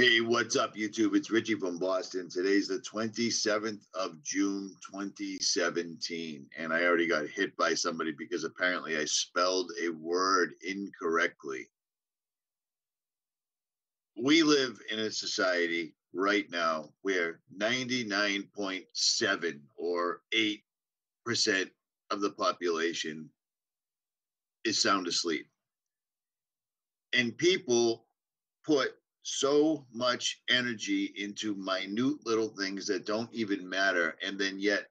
Hey, what's up, YouTube? It's Richie from Boston. Today's the 27th of June, 2017. And I already got hit by somebody because apparently I spelled a word incorrectly. We live in a society right now where 99.7 or 8% of the population is sound asleep. And people put so much energy into minute little things that don't even matter, and then yet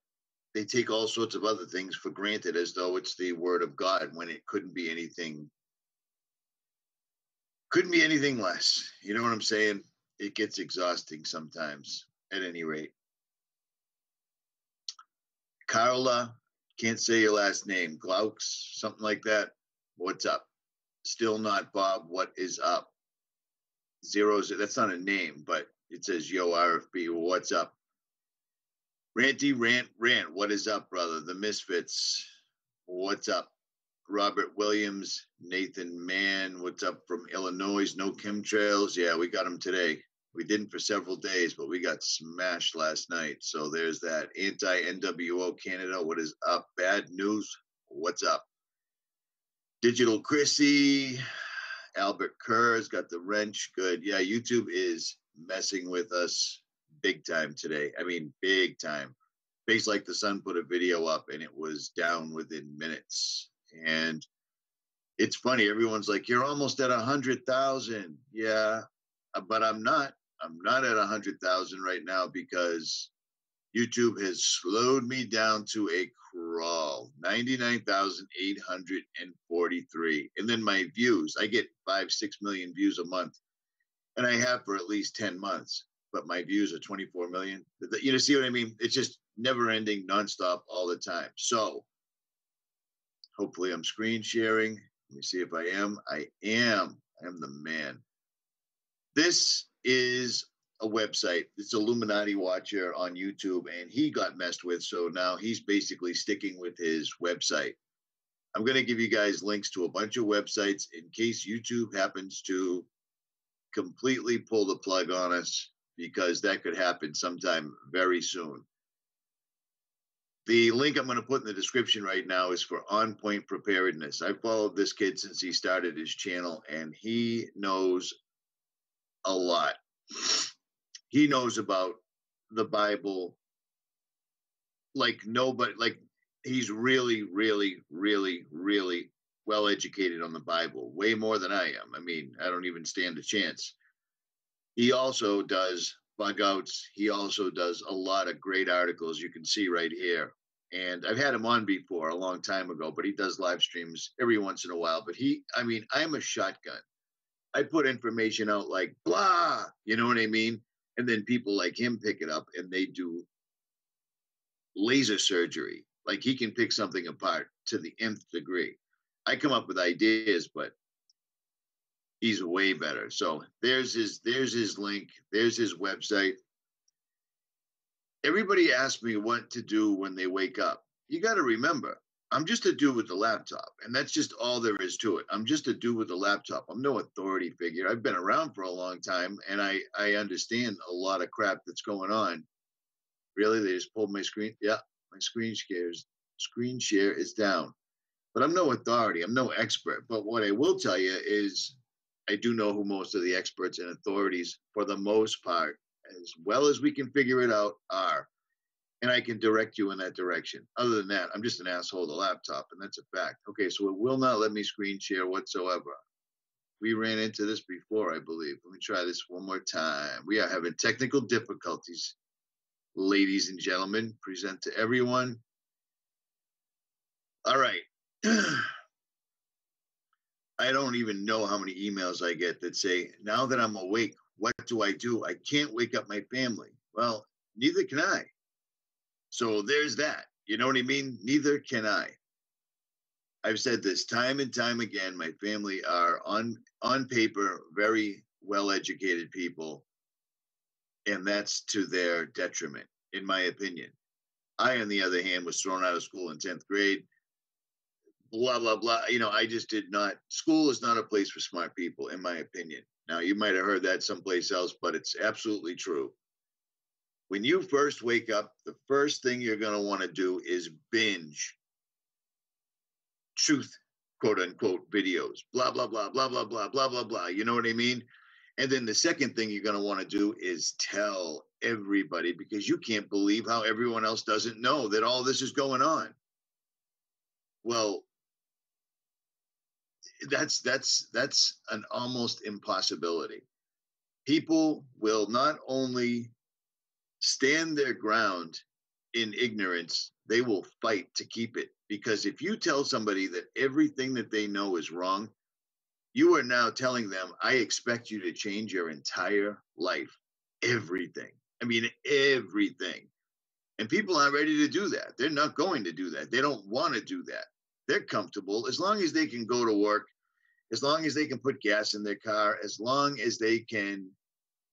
they take all sorts of other things for granted as though it's the word of God when it couldn't be anything less. You know what I'm saying? It gets exhausting sometimes. At any rate, Carla, can't say your last name, Glauks, something like that. What's up? Still not Bob. What is up? Zeros, that's not a name, but it says, yo, RFB, what's up? Ranty Rant, what is up, brother? The Misfits, what's up? Robert Williams, Nathan Mann, what's up from Illinois? No chemtrails. Yeah, we got them today. We didn't for several days, but we got smashed last night. So there's that. Anti-NWO Canada, what is up? Bad news, what's up? Digital Chrissy, Albert Kerr's got the wrench. Good. Yeah, YouTube is messing with us big time today. I mean, big time. Face Like the Sun put a video up and it was down within minutes. And it's funny. Everyone's like, you're almost at 100,000. Yeah, but I'm not. I'm not at 100,000 right now because YouTube has slowed me down to a crawl, 99,843. And then my views, I get 5-6 million views a month, and I have for at least 10 months, but my views are 24 million. You see what I mean? It's just never ending, nonstop all the time. So hopefully I'm screen sharing. Let me see if I am. I am the man. This is a website. It's Illuminati Watcher on YouTube, and he got messed with. So now he's basically sticking with his website. I'm going to give you guys links to a bunch of websites in case YouTube happens to completely pull the plug on us, because that could happen sometime very soon. The link I'm going to put in the description right now is for On Point Preparedness. I've followed this kid since he started his channel, and he knows a lot. He knows about the Bible like nobody. Like, he's really, really, really, really well educated on the Bible, way more than I am. I mean, I don't even stand a chance. He also does bug outs. He also does a lot of great articles you can see right here. And I've had him on before a long time ago, but he does live streams every once in a while. But I'm a shotgun. I put information out like blah, you know what I mean? And then people like him pick it up and they do laser surgery. Like, he can pick something apart to the nth degree. I come up with ideas, but he's way better. So there's his link. There's his website. Everybody asks me what to do when they wake up. You got to remember, I'm just a dude with a laptop, and that's just all there is to it. I'm just a dude with a laptop. I'm no authority figure. I've been around for a long time, and I understand a lot of crap that's going on. Really? They just pulled my screen? Yeah, my screen share is down. But I'm no authority. I'm no expert. But what I will tell you is I do know who most of the experts and authorities, for the most part, as well as we can figure it out, are. And I can direct you in that direction. Other than that, I'm just an asshole with a laptop, and that's a fact. Okay, so it will not let me screen share whatsoever. We ran into this before, I believe. Let me try this one more time. We are having technical difficulties, ladies and gentlemen. Present to everyone. All right. I don't even know how many emails I get that say, now that I'm awake, what do? I can't wake up my family. Well, neither can I. So there's that. You know what I mean? Neither can I. I've said this time and time again. My family are on paper very well-educated people, and that's to their detriment, in my opinion. I, on the other hand, was thrown out of school in 10th grade. Blah, blah, blah. You know, I just did not. School is not a place for smart people, in my opinion. Now, you might have heard that someplace else, but it's absolutely true. When you first wake up, the first thing you're going to want to do is binge truth, quote unquote, videos, blah, blah, blah, blah, blah, blah, blah, blah, blah. You know what I mean? And then the second thing you're going to want to do is tell everybody, because you can't believe how everyone else doesn't know that all this is going on. Well, that's an almost impossibility. People will not only stand their ground in ignorance, they will fight to keep it. Because if you tell somebody that everything that they know is wrong, you are now telling them, I expect you to change your entire life. Everything. I mean, everything. And people aren't ready to do that. They're not going to do that. They don't want to do that. They're comfortable as long as they can go to work, as long as they can put gas in their car, as long as they can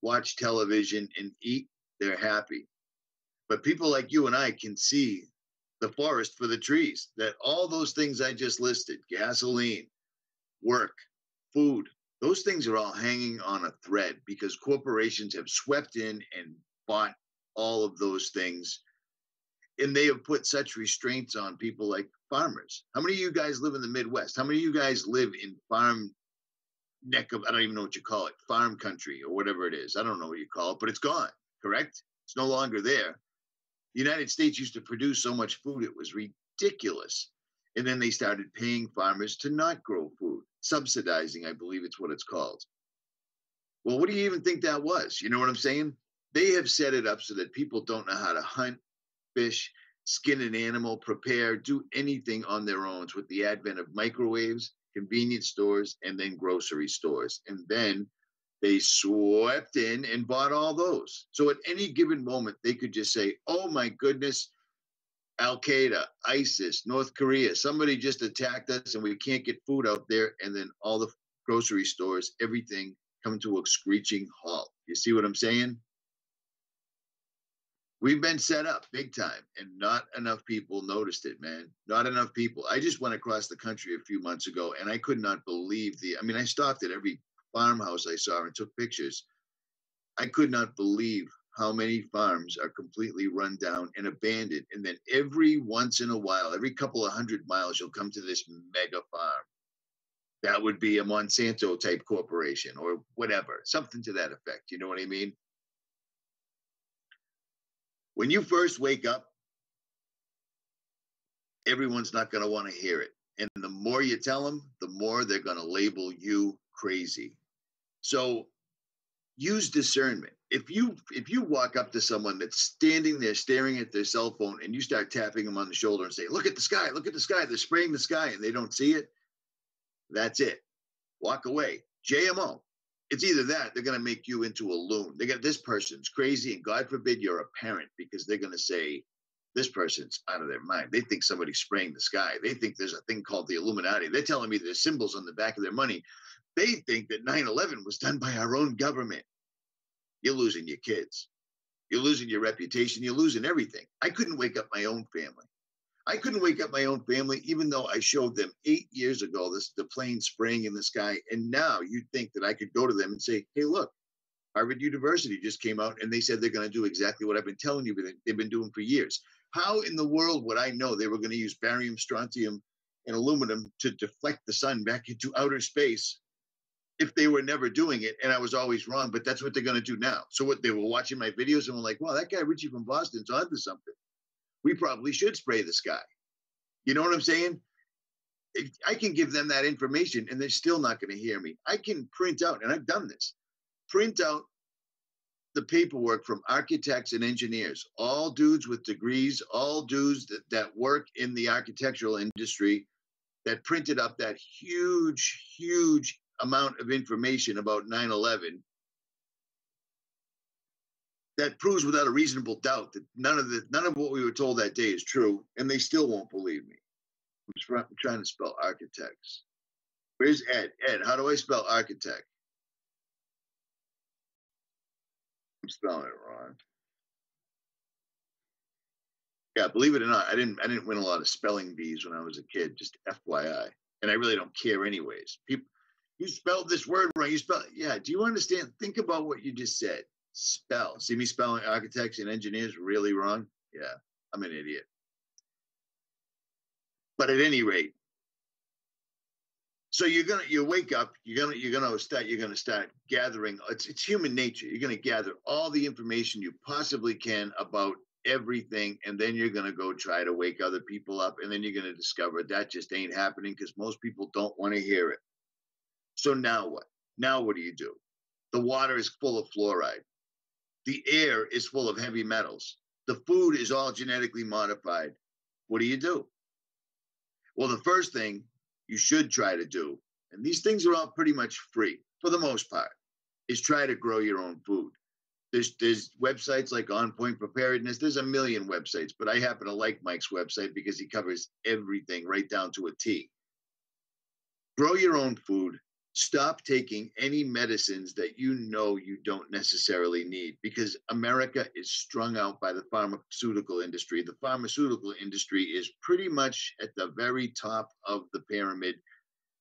watch television and eat, they're happy. But people like you and I can see the forest for the trees, that all those things I just listed, gasoline, work, food, those things are all hanging on a thread because corporations have swept in and bought all of those things. And they have put such restraints on people like farmers. How many of you guys live in the Midwest? How many of you guys live in farm neck of, I don't even know what you call it, farm country or whatever it is. I don't know what you call it, but it's gone, correct? It's no longer there. The United States used to produce so much food, it was ridiculous. And then they started paying farmers to not grow food, subsidizing, I believe it's what it's called. Well, what do you even think that was? You know what I'm saying? They have set it up so that people don't know how to hunt, fish, skin an animal, prepare, do anything on their own with the advent of microwaves, convenience stores, and then grocery stores. And then they swept in and bought all those. So at any given moment, they could just say, oh my goodness, Al-Qaeda, ISIS, North Korea, somebody just attacked us and we can't get food out there. And then all the grocery stores, everything come to a screeching halt. You see what I'm saying? We've been set up big time and not enough people noticed it, man. Not enough people. I just went across the country a few months ago and I could not believe I stopped at every farmhouse I saw and took pictures. I could not believe how many farms are completely run down and abandoned. And then every once in a while, every couple of 100 miles, you'll come to this mega farm. That would be a Monsanto type corporation or whatever, something to that effect. You know what I mean? When you first wake up, everyone's not going to want to hear it. And the more you tell them, the more they're going to label you crazy. So use discernment. If you walk up to someone that's standing there staring at their cell phone and you start tapping them on the shoulder and say, look at the sky, they're spraying the sky and they don't see it, that's it. Walk away. JMO. It's either that, they're going to make you into a loon. They got this person's crazy, and God forbid you're a parent, because they're going to say, this person's out of their mind. They think somebody's spraying the sky. They think there's a thing called the Illuminati. They're telling me there's symbols on the back of their money. They think that 9/11 was done by our own government. You're losing your kids. You're losing your reputation. You're losing everything. I couldn't wake up my own family. I couldn't wake up my own family, even though I showed them 8 years ago the plane spraying in the sky. And now you'd think that I could go to them and say, hey, look, Harvard University just came out and they said they're going to do exactly what I've been telling you they've been doing for years. How in the world would I know they were going to use barium, strontium, and aluminum to deflect the sun back into outer space if they were never doing it and I was always wrong? But that's what they're going to do now. So what, they were watching my videos and were like, wow, that guy Richie from Boston's onto something. We probably should spray the sky. You know what I'm saying? I can give them that information and they're still not going to hear me. I can print out, and I've done this, print out the paperwork from architects and engineers, all dudes with degrees, all dudes that work in the architectural industry, that printed up that huge, huge amount of information about 9/11 that proves without a reasonable doubt that none of what we were told that day is true, and they still won't believe me. I'm trying to spell architects. Where's Ed? Ed, how do I spell architect? I'm spelling it wrong. Yeah, believe it or not, I didn't win a lot of spelling bees when I was a kid, just FYI. And I really don't care anyways. People, You spelled this word wrong. You spelled, yeah. Do you understand? Think about what you just said. Spell. See me spelling architects and engineers really wrong? Yeah, I'm an idiot. But at any rate, so you wake up, you're gonna start gathering. It's human nature. You're gonna gather all the information you possibly can about everything, and then you're gonna go try to wake other people up, and then you're gonna discover that just ain't happening because most people don't want to hear it. So now what? Now what do? The water is full of fluoride. The air is full of heavy metals. The food is all genetically modified. What do? Well, the first thing you should try to do, and these things are all pretty much free for the most part, is try to grow your own food. There's websites like On Point Preparedness. There's a million websites, but I happen to like Mike's website because he covers everything right down to a T. Grow your own food. Stop taking any medicines that you know you don't necessarily need, because America is strung out by the pharmaceutical industry. The pharmaceutical industry is pretty much at the very top of the pyramid,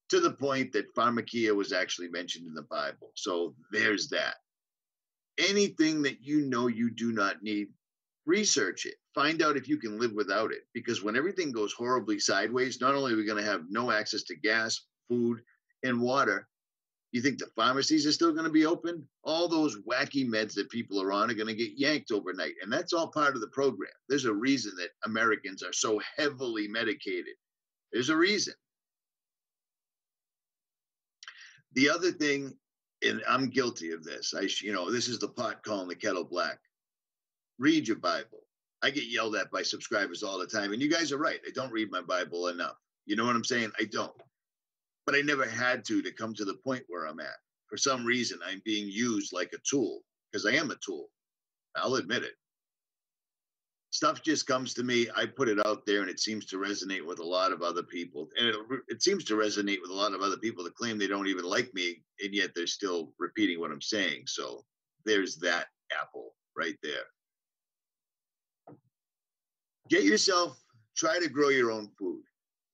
to the point that pharmakia was actually mentioned in the Bible. So there's that. Anything that you know you do not need, research it. Find out if you can live without it, because when everything goes horribly sideways, not only are we going to have no access to gas, food, and water, you think the pharmacies are still going to be open? All those wacky meds that people are on are going to get yanked overnight. And that's all part of the program. There's a reason that Americans are so heavily medicated. There's a reason. The other thing, and I'm guilty of this, this is the pot calling the kettle black. Read your Bible. I get yelled at by subscribers all the time. And you guys are right. I don't read my Bible enough. You know what I'm saying? I don't. But I never had to come to the point where I'm at. For some reason, I'm being used like a tool, because I am a tool. I'll admit it. Stuff just comes to me. I put it out there, and it seems to resonate with a lot of other people. And it seems to resonate with a lot of other people that claim they don't even like me, and yet they're still repeating what I'm saying. So there's that apple right there. Try to grow your own food.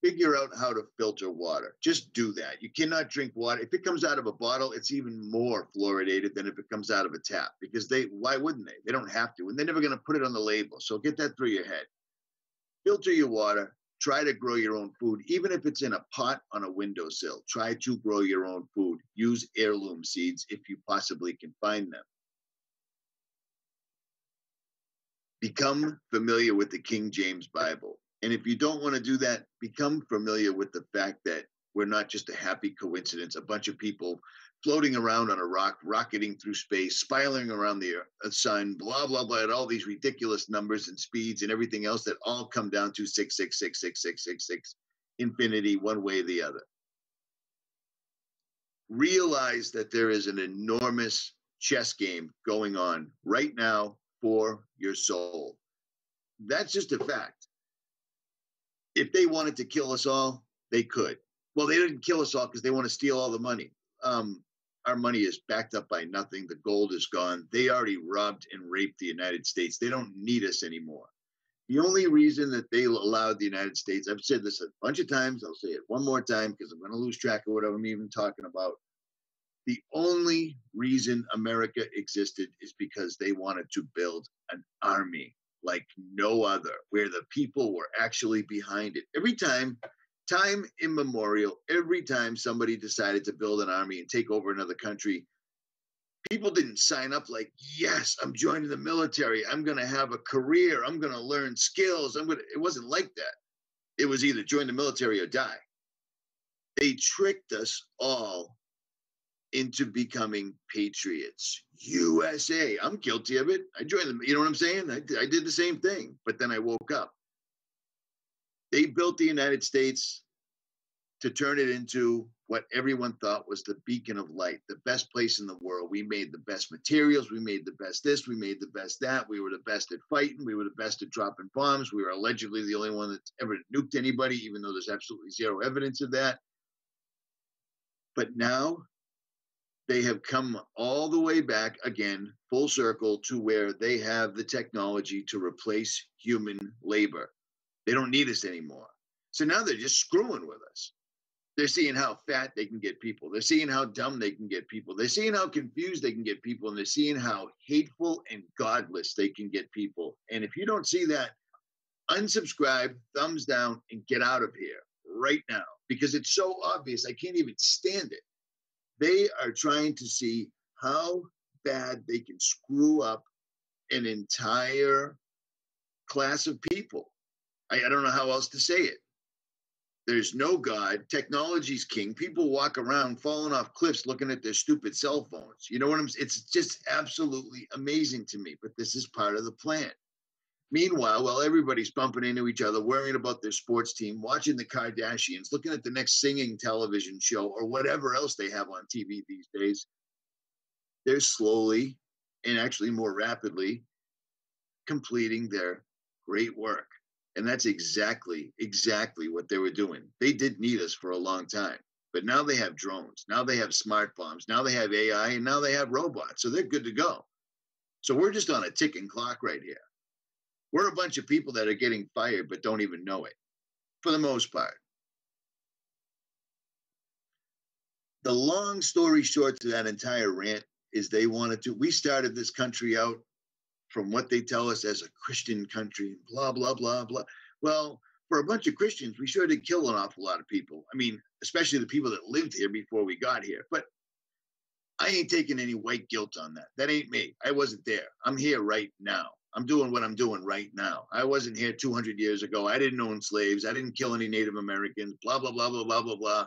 Figure out how to filter water. Just do that. You cannot drink water. If it comes out of a bottle, it's even more fluoridated than if it comes out of a tap, because why wouldn't they? They don't have to, and they're never going to put it on the label. So get that through your head. Filter your water. Try to grow your own food, even if it's in a pot on a windowsill. Try to grow your own food. Use heirloom seeds if you possibly can find them. Become familiar with the King James Bible. And if you don't want to do that, become familiar with the fact that we're not just a happy coincidence, a bunch of people floating around on a rock, rocketing through space, spiraling around the sun, blah, blah, blah, and all these ridiculous numbers and speeds and everything else that all come down to 6666666, infinity, one way or the other. Realize that there is an enormous chess game going on right now for your soul. That's just a fact. If they wanted to kill us all, they could. Well, they didn't kill us all because they want to steal all the money. Our money is backed up by nothing. The gold is gone. They already robbed and raped the United States. They don't need us anymore. The only reason that they allowed the United States, I've said this a bunch of times, I'll say it one more time because I'm going to lose track of what I'm even talking about. The only reason America existed is because they wanted to build an army like no other, where the people were actually behind it. Every time immemorial, every time somebody decided to build an army and take over another country, people didn't sign up like, yes, I'm joining the military. I'm going to have a career. I'm going to learn skills. It wasn't like that. It was either join the military or die. They tricked us all into becoming patriots. USA. I'm guilty of it. I joined them. You know what I'm saying? I did the same thing, but then I woke up. They built the United States to turn it into what everyone thought was the beacon of light, the best place in the world. We made the best materials. We made the best this. We made the best that. We were the best at fighting. We were the best at dropping bombs. We were allegedly the only one that's ever nuked anybody, even though there's absolutely zero evidence of that. But now they have come all the way back again, full circle, to where they have the technology to replace human labor. They don't need us anymore. So now they're just screwing with us. They're seeing how fat they can get people. They're seeing how dumb they can get people. They're seeing how confused they can get people. And they're seeing how hateful and godless they can get people. And if you don't see that, unsubscribe, thumbs down, and get out of here right now, because it's so obvious. I can't even stand it. They are trying to see how bad they can screw up an entire class of people. I don't know how else to say it. There's no God. Technology's king. People walk around falling off cliffs looking at their stupid cell phones. You know what I'm saying? It's just absolutely amazing to me, but this is part of the plan. Meanwhile, while everybody's bumping into each other, worrying about their sports team, watching the Kardashians, looking at the next singing television show or whatever else they have on TV these days, they're slowly and actually more rapidly completing their great work. And that's exactly what they were doing. They did need us for a long time, but now they have drones. Now they have smart bombs. Now they have AI, and now they have robots. So they're good to go. So we're just on a ticking clock right here. We're a bunch of people that are getting fired, but don't even know it, for the most part. The long story short to that entire rant is we started this country out from what they tell us as a Christian country, blah, blah, blah, blah. Well, for a bunch of Christians, we sure did kill an awful lot of people. I mean, especially the people that lived here before we got here. But I ain't taking any white guilt on that. That ain't me. I wasn't there. I'm here right now. I'm doing what I'm doing right now. I wasn't here 200 years ago. I didn't own slaves. I didn't kill any Native Americans, blah, blah, blah, blah, blah, blah, blah.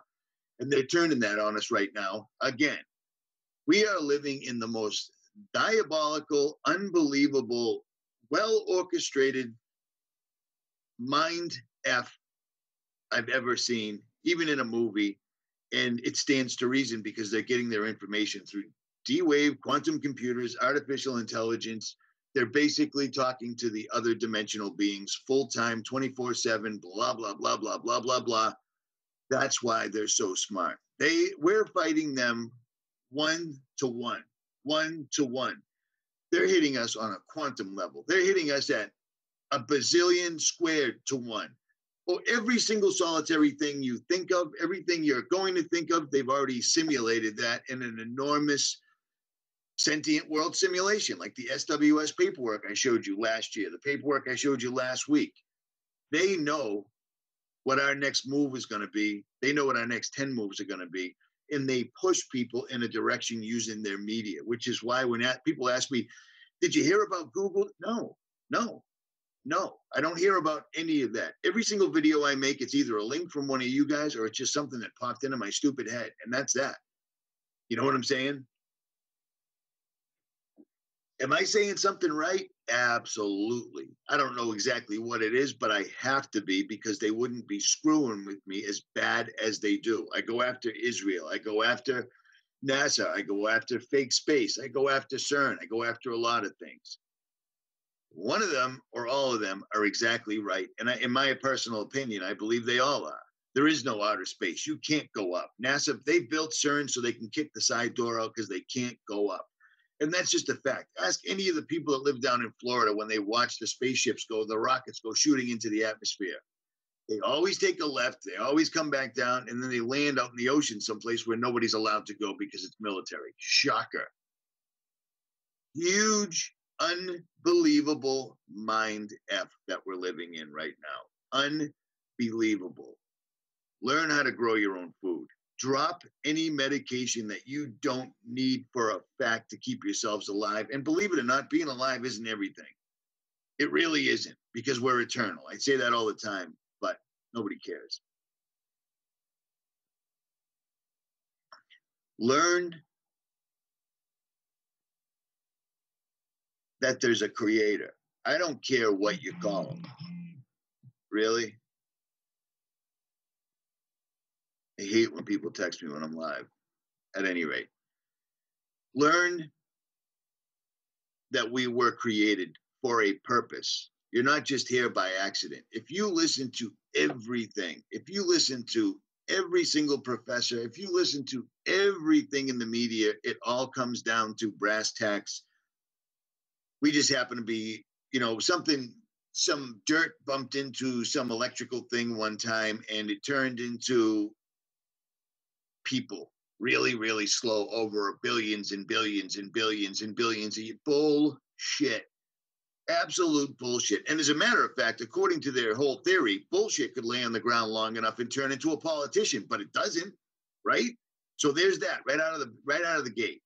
And they're turning that on us right now. Again, we are living in the most diabolical, unbelievable, well-orchestrated mind F I've ever seen, even in a movie. And it stands to reason because they're getting their information through D-Wave, quantum computers, artificial intelligence. They're basically talking to the other dimensional beings full-time, 24/7, blah, blah, blah, blah, blah, blah, blah. That's why they're so smart. We're fighting them 1-to-1. 1-to-1. They're hitting us on a quantum level. They're hitting us at a bazillion squared to 1. Well, every single solitary thing you think of, everything you're going to think of, they've already simulated that in an enormous sentient world simulation, like the SWS paperwork I showed you last year, the paperwork I showed you last week. They know what our next move is going to be. They know what our next 10 moves are going to be. And they push people in a direction using their media, which is why when people ask me, did you hear about Google? No, I don't hear about any of that. Every single video I make, it's either a link from one of you guys or it's just something that popped into my stupid head. And that's that. You know what I'm saying? Am I saying something right? Absolutely. I don't know exactly what it is, but I have to be because they wouldn't be screwing with me as bad as they do. I go after Israel. I go after NASA. I go after fake space. I go after CERN. I go after a lot of things. One of them or all of them are exactly right. And in my personal opinion, I believe they all are. There is no outer space. You can't go up. NASA, they built CERN so they can kick the side door out because they can't go up. And that's just a fact. Ask any of the people that live down in Florida when they watch the spaceships go, the rockets go shooting into the atmosphere. They always take a left. They always come back down, and then they land out in the ocean someplace where nobody's allowed to go because it's military. Shocker. Huge, unbelievable mind F that we're living in right now. Unbelievable. Learn how to grow your own food. Drop any medication that you don't need for a fact to keep yourselves alive. And believe it or not, being alive isn't everything. It really isn't, because we're eternal. I say that all the time, but nobody cares. Learn that there's a creator. I don't care what you call him. Really? I hate when people text me when I'm live. At any rate, learn that we were created for a purpose. You're not just here by accident. If you listen to everything, if you listen to every single professor, if you listen to everything in the media, it all comes down to brass tacks. We just happen to be, some dirt bumped into some electrical thing one time and it turned into people really, really slow over billions and billions and billions and billions of bullshit. Absolute bullshit. And as a matter of fact, according to their whole theory, bullshit could lay on the ground long enough and turn into a politician, but it doesn't, right? So there's that right out of the gate.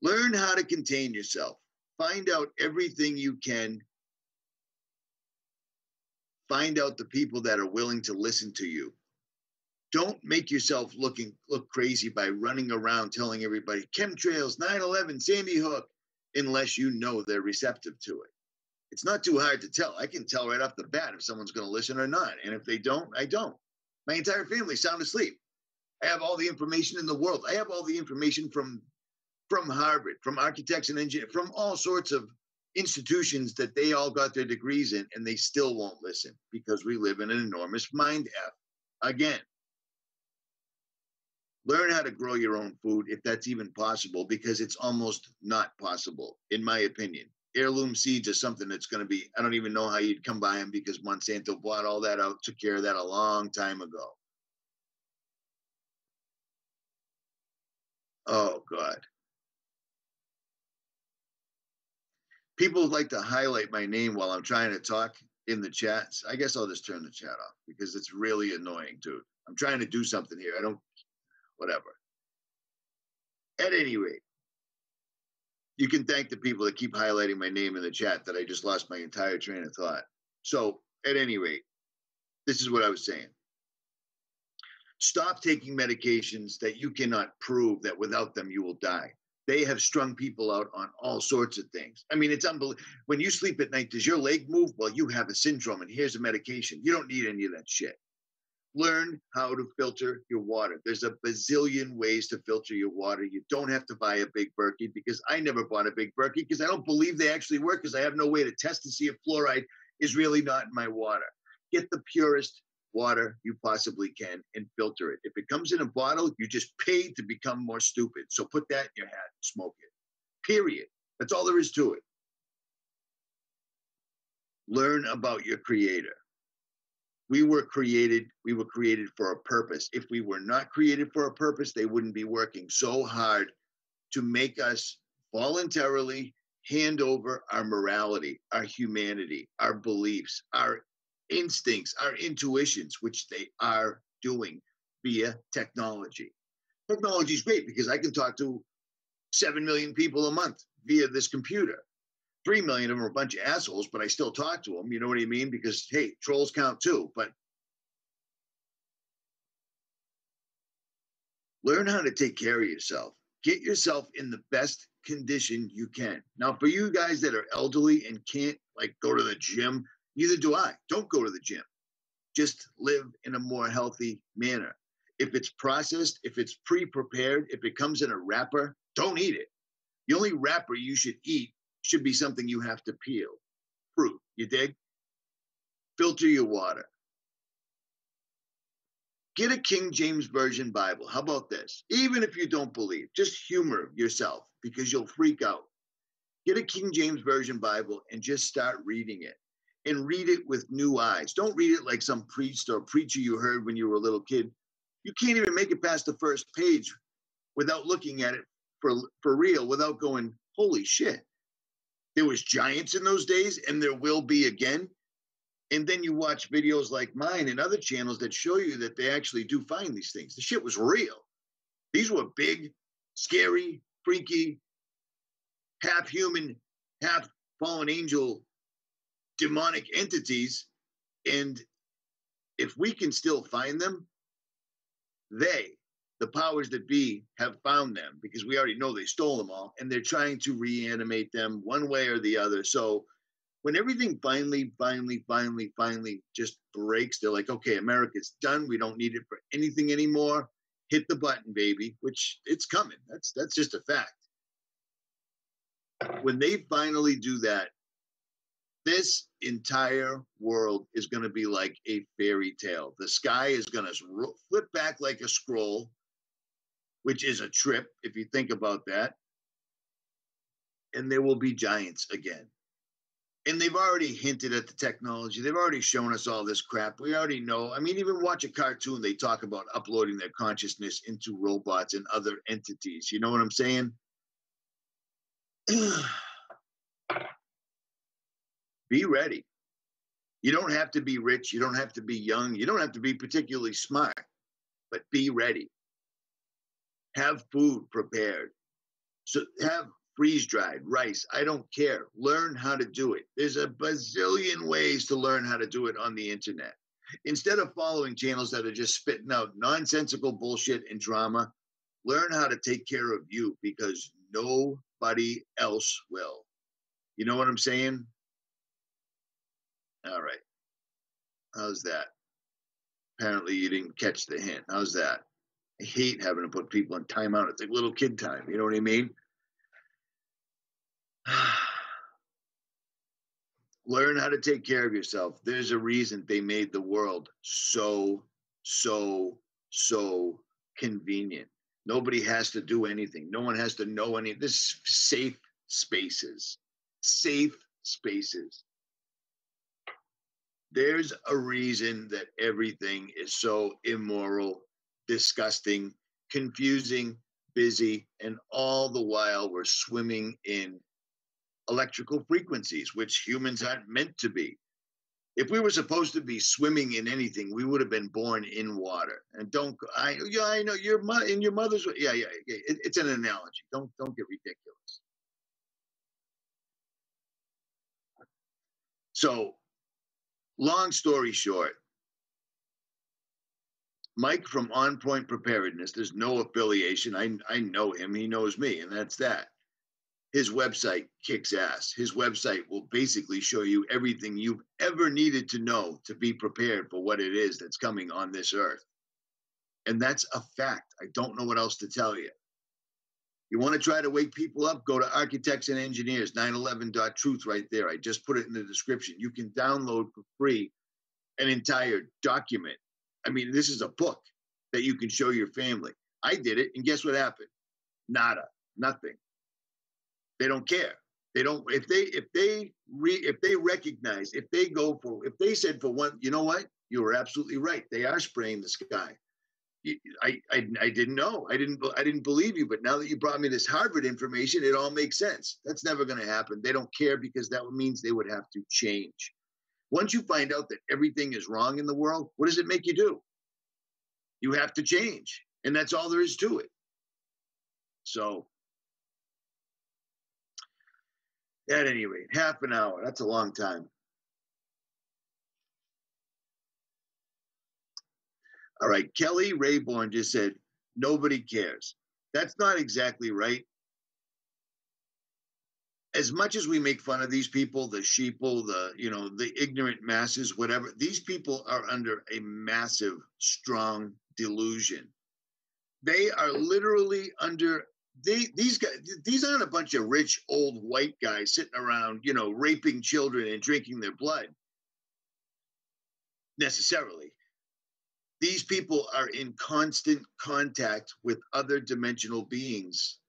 Learn how to contain yourself. Find out everything you can. Find out the people that are willing to listen to you. Don't make yourself look crazy by running around telling everybody chemtrails, 9/11, Sandy Hook, unless you know they're receptive to it. It's not too hard to tell. I can tell right off the bat if someone's going to listen or not. And if they don't, I don't. My entire family's sound asleep. I have all the information in the world. I have all the information from Harvard, from architects and engineers, from all sorts of institutions that they all got their degrees in, and they still won't listen because we live in an enormous mind F. Again, learn how to grow your own food if that's even possible, because it's almost not possible, in my opinion. Heirloom seeds are something that's going to be, I don't even know how you'd come by them because Monsanto bought all that out, took care of that a long time ago. Oh, God. People like to highlight my name while I'm trying to talk in the chats. I guess I'll just turn the chat off because it's really annoying, dude. I'm trying to do something here. Whatever. At any rate, you can thank the people that keep highlighting my name in the chat that I just lost my entire train of thought. So at any rate, this is what I was saying. Stop taking medications that you cannot prove that without them you will die. They have strung people out on all sorts of things. I mean, it's unbelievable. When you sleep at night, does your leg move? Well, you have a syndrome, and here's a medication. You don't need any of that shit. Learn how to filter your water. There's a bazillion ways to filter your water. You don't have to buy a big Berkey, because I never bought a big Berkey because I don't believe they actually work, because I have no way to test to see if fluoride is really not in my water. Get the purest water you possibly can and filter it. If it comes in a bottle, you just paid to become more stupid. So put that in your hat and smoke it. Period. That's all there is to it. Learn about your creator. We were created for a purpose. If we were not created for a purpose, they wouldn't be working so hard to make us voluntarily hand over our morality, our humanity, our beliefs, our instincts, our intuitions, which they are doing via technology. Technology is great because I can talk to 7 million people a month via this computer. 3 million of them are a bunch of assholes, but I still talk to them. You know what I mean? Because, hey, trolls count too. But learn how to take care of yourself. Get yourself in the best condition you can. Now, for you guys that are elderly and can't go to the gym, neither do I. Don't go to the gym. Just live in a more healthy manner. If it's processed, if it's pre-prepared, if it comes in a wrapper, don't eat it. The only wrapper you should eat should be something you have to peel. Fruit, you dig? Filter your water. Get a King James Version Bible. How about this? Even if you don't believe, just humor yourself because you'll freak out. Get a King James Version Bible and just start reading it. And read it with new eyes. Don't read it like some priest or preacher you heard when you were a little kid. You can't even make it past the first page without looking at it for real, without going, holy shit. There was giants in those days, and there will be again. And then you watch videos like mine and other channels that show you that they actually do find these things. The shit was real. These were big, scary, freaky, half human, half fallen angel, demonic entities. And if we can still find them, the powers that be, have found them, because we already know they stole them all, and they're trying to reanimate them one way or the other. So when everything finally just breaks, they're like, okay, America's done. We don't need it for anything anymore. Hit the button, baby, which it's coming. That's just a fact. When they finally do that, this entire world is going to be like a fairy tale. The sky is going to flip back like a scroll, which is a trip if you think about that. And there will be giants again. And they've already hinted at the technology. They've already shown us all this crap. We already know. I mean, even watch a cartoon, they talk about uploading their consciousness into robots and other entities. You know what I'm saying? Be ready. You don't have to be rich. You don't have to be young. You don't have to be particularly smart, but be ready. Have food prepared. So have freeze-dried rice. I don't care. Learn how to do it. There's a bazillion ways to learn how to do it on the internet. Instead of following channels that are just spitting out nonsensical bullshit and drama, learn how to take care of you because nobody else will. You know what I'm saying? All right. How's that? Apparently you didn't catch the hint. How's that? I hate having to put people in timeout. It's like little kid time. You know what I mean? Learn how to take care of yourself. There's a reason they made the world so convenient. Nobody has to do anything. No one has to know any. This safe spaces. Safe spaces. There's a reason that everything is so immoral, disgusting, confusing, busy, and all the while we're swimming in electrical frequencies, which humans aren't meant to be. If we were supposed to be swimming in anything, we would have been born in water. And I know your mother's. Yeah. It's an analogy. Don't get ridiculous. So, long story short, Mike from On Point Preparedness. There's no affiliation. I know him. He knows me, and that's that. His website kicks ass. His website will basically show you everything you've ever needed to know to be prepared for what it is that's coming on this earth. And that's a fact. I don't know what else to tell you. You want to try to wake people up? Go to Architects and Engineers, 911.truth right there. I just put it in the description. You can download for free an entire document. I mean, this is a book that you can show your family. I did it, and guess what happened? Nada, nothing. They don't care. They don't. If they recognize, if they said for one, you know what? You were absolutely right. They are spraying the sky. I didn't know. I didn't believe you. But now that you brought me this Harvard information, it all makes sense. That's never going to happen. They don't care because that means they would have to change. Once you find out that everything is wrong in the world, what does it make you do? You have to change, and that's all there is to it. So. At any rate, half an hour. That's a long time. All right. Kelly Rayborn just said, nobody cares. That's not exactly right. As much as we make fun of these people, the sheeple, the ignorant masses, whatever, these people are under a massive, strong delusion. They are literally under these guys. These aren't a bunch of rich old white guys sitting around, raping children and drinking their blood. Necessarily, these people are in constant contact with other dimensional beings,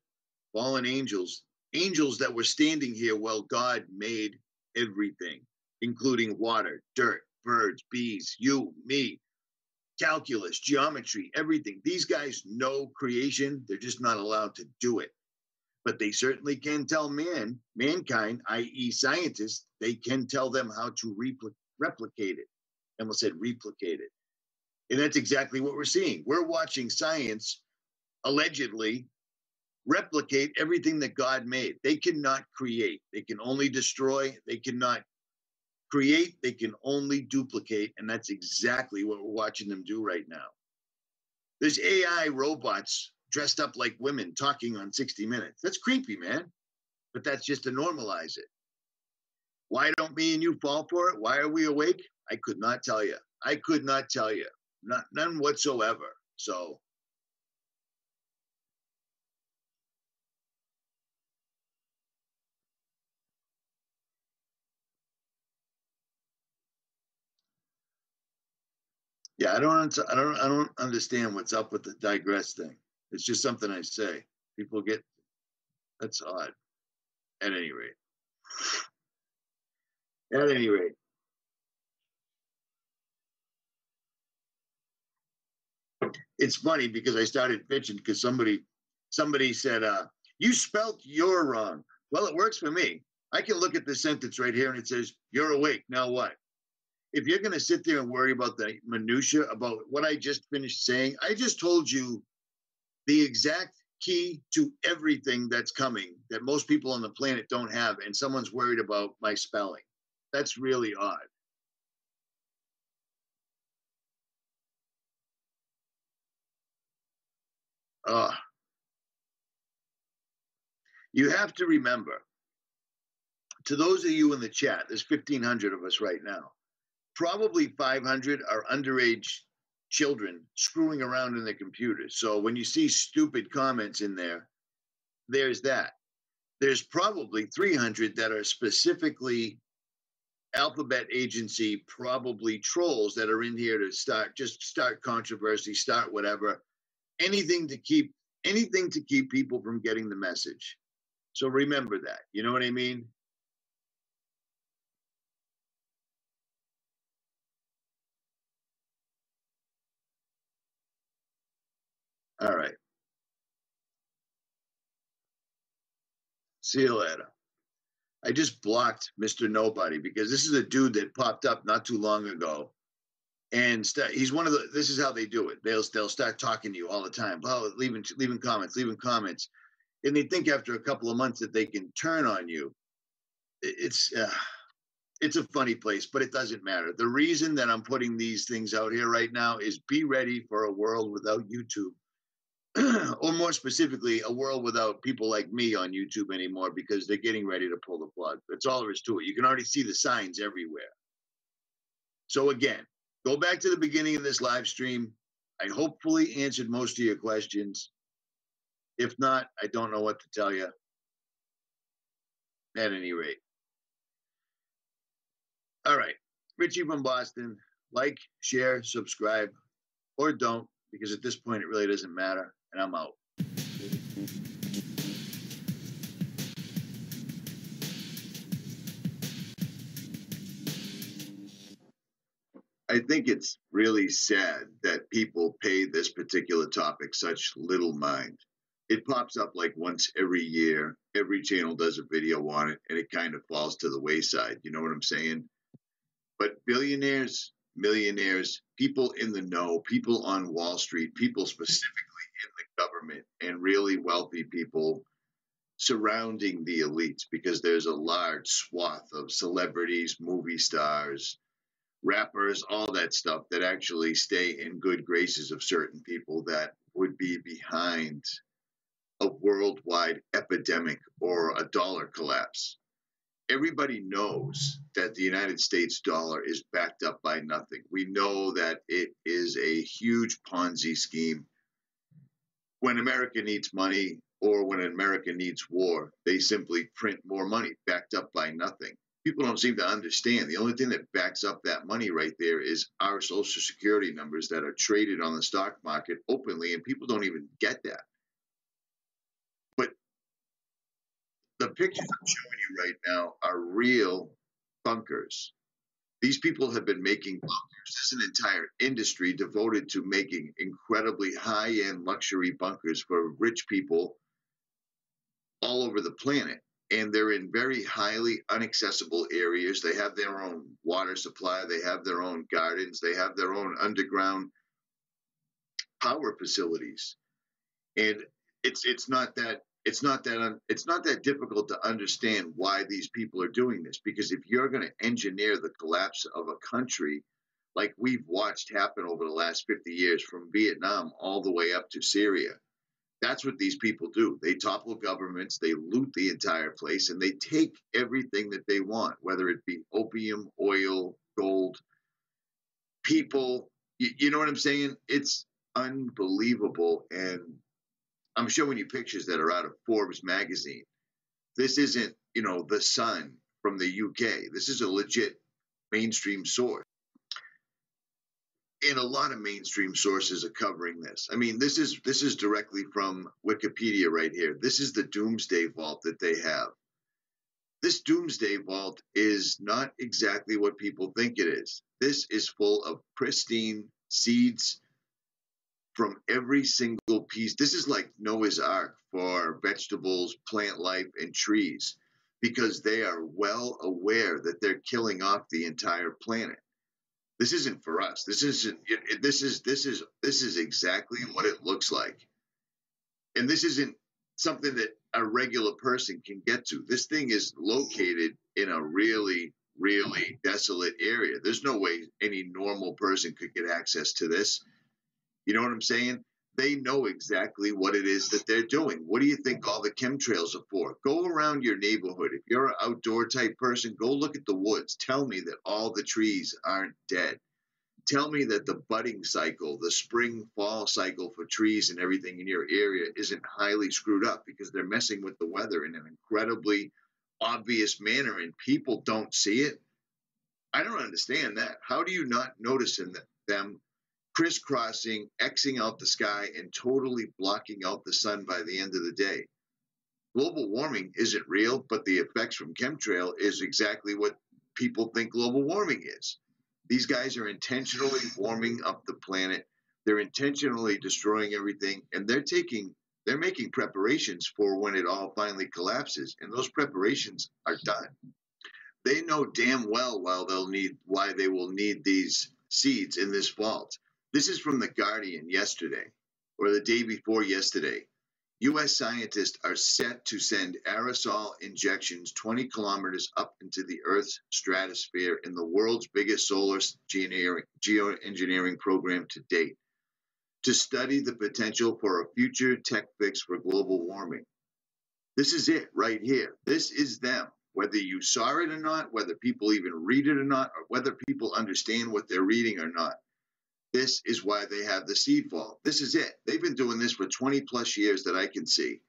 fallen angels that were standing here while God made everything, including water, dirt, birds, bees, you, me. Calculus, geometry, everything. These guys know creation. They're just not allowed to do it. But they certainly can tell mankind, i.e. scientists, they can tell them how to replicate it. I almost said replicate it. And that's exactly what we're seeing. We're watching science allegedly replicate everything that God made. They cannot create. They can only destroy. They cannot create, they can only duplicate, and that's exactly what we're watching them do right now. There's AI robots dressed up like women talking on 60 Minutes. That's creepy, man. But that's just to normalize it. Why don't me and you fall for it? Why are we awake? I could not tell you. None whatsoever. So. Yeah, I don't understand what's up with the digress thing. It's just something I say. People get, that's odd. At any rate. At any rate, it's funny because I started pitching because somebody said, you spelt "you're" wrong. Well, it works for me. I can look at the sentence right here and it says, "You're awake." Now what? If you're going to sit there and worry about the minutia about what I just finished saying, I just told you the exact key to everything that's coming that most people on the planet don't have, and someone's worried about my spelling. That's really odd. Uh, you have to remember, to those of you in the chat, there's 1,500 of us right now. Probably 500 are underage children screwing around in their computers. So when you see stupid comments in there, there's that. There's probably 300 that are specifically alphabet agency, probably trolls that are in here to start controversy, start whatever, anything to keep people from getting the message. So remember that. You know what I mean? All right. See you later. I just blocked Mr. Nobody because this is a dude that popped up not too long ago. And he's one of the, this is how they do it. They'll start talking to you all the time. Oh, leaving comments. And they think after a couple of months that they can turn on you. It's a funny place, but it doesn't matter. The reason that I'm putting these things out here right now is be ready for a world without YouTube. Or more specifically, a world without people like me on YouTube anymore because they're getting ready to pull the plug. That's all there is to it. You can already see the signs everywhere. So again, go back to the beginning of this live stream. I hopefully answered most of your questions. If not, I don't know what to tell you. At any rate. All right. Richie from Boston. Like, share, subscribe, or don't, because at this point it really doesn't matter. And I'm out. I think it's really sad that people pay this particular topic such little mind. It pops up like once every year. Every channel does a video on it, and it kind of falls to the wayside. You know what I'm saying? But billionaires, millionaires, people in the know, people on Wall Street, people specifically in the government, and really wealthy people surrounding the elites, because there's a large swath of celebrities, movie stars, rappers, all that stuff that actually stay in good graces of certain people that would be behind a worldwide epidemic or a dollar collapse. Everybody knows that the United States dollar is backed up by nothing. We know that it is a huge Ponzi scheme. When America needs money or when America needs war, they simply print more money backed up by nothing. People don't seem to understand. The only thing that backs up that money right there is our Social Security numbers that are traded on the stock market openly, and people don't even get that. But the pictures I'm showing you right now are real bunkers. These people have been making bunkers. There's an entire industry devoted to making incredibly high-end luxury bunkers for rich people all over the planet. And they're in very highly inaccessible areas. They have their own water supply. They have their own gardens. They have their own underground power facilities. And it's not that difficult to understand why these people are doing this. Because if you're going to engineer the collapse of a country like we've watched happen over the last 50 years from Vietnam all the way up to Syria, that's what these people do. They topple governments, they loot the entire place, and they take everything that they want, whether it be opium, oil, gold, people. You know what I'm saying? It's unbelievable. And I'm showing you pictures that are out of Forbes magazine. This isn't, The Sun from the UK. This is a legit mainstream source. And a lot of mainstream sources are covering this. I mean, this is directly from Wikipedia right here. This is the doomsday vault that they have. This doomsday vault is not exactly what people think it is. This is full of pristine seeds from every single piece. This is like Noah's Ark for vegetables, plant life, and trees, because they are well aware that they're killing off the entire planet. This isn't for us. This isn't. This is exactly what it looks like, and this isn't something that a regular person can get to. This thing is located in a really, really desolate area. There's no way any normal person could get access to this. You know what I'm saying? They know exactly what it is that they're doing. What do you think all the chemtrails are for? Go around your neighborhood. If you're an outdoor type person, go look at the woods. Tell me that all the trees aren't dead. Tell me that the budding cycle, the spring-fall cycle for trees and everything in your area isn't highly screwed up, because they're messing with the weather in an incredibly obvious manner and people don't see it. I don't understand that. How do you not notice in them crisscrossing, Xing out the sky, and totally blocking out the sun by the end of the day? Global warming isn't real, but the effects from chemtrail is exactly what people think global warming is. These guys are intentionally warming up the planet. They're intentionally destroying everything, and they're making preparations for when it all finally collapses, and those preparations are done. They know damn well why they will need these seeds in this vault. This is from The Guardian yesterday, or the day before yesterday. U.S. scientists are set to send aerosol injections 20 kilometers up into the Earth's stratosphere in the world's biggest solar geoengineering program to date, to study the potential for a future tech fix for global warming. This is it right here. This is them. Whether you saw it or not, whether people even read it or not, or whether people understand what they're reading or not, this is why they have the seed vault. This is it. They've been doing this for 20 plus years that I can see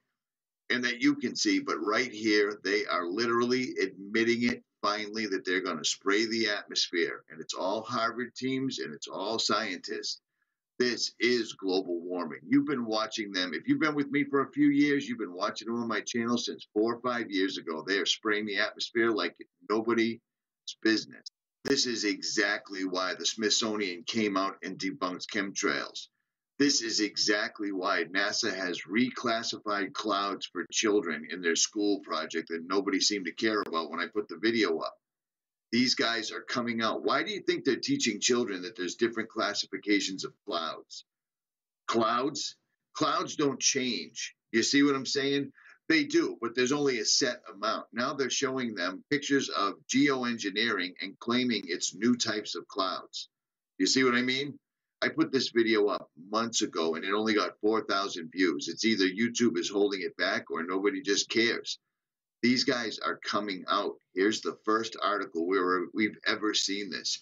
and that you can see. But right here, they are literally admitting it finally, that they're going to spray the atmosphere. And it's all Harvard teams and it's all scientists. This is global warming. You've been watching them. If you've been with me for a few years, you've been watching them on my channel since 4 or 5 years ago. They are spraying the atmosphere like nobody's business. This is exactly why the Smithsonian came out and debunked chemtrails. This is exactly why NASA has reclassified clouds for children in their school project that nobody seemed to care about when I put the video up. These guys are coming out. Why do you think they're teaching children that there's different classifications of clouds? Clouds don't change. You see what I'm saying? They do, but there's only a set amount. Now they're showing them pictures of geoengineering and claiming it's new types of clouds. You see what I mean? I put this video up months ago and it only got 4,000 views. It's either YouTube is holding it back or nobody just cares. These guys are coming out. Here's the first article where we've ever seen this.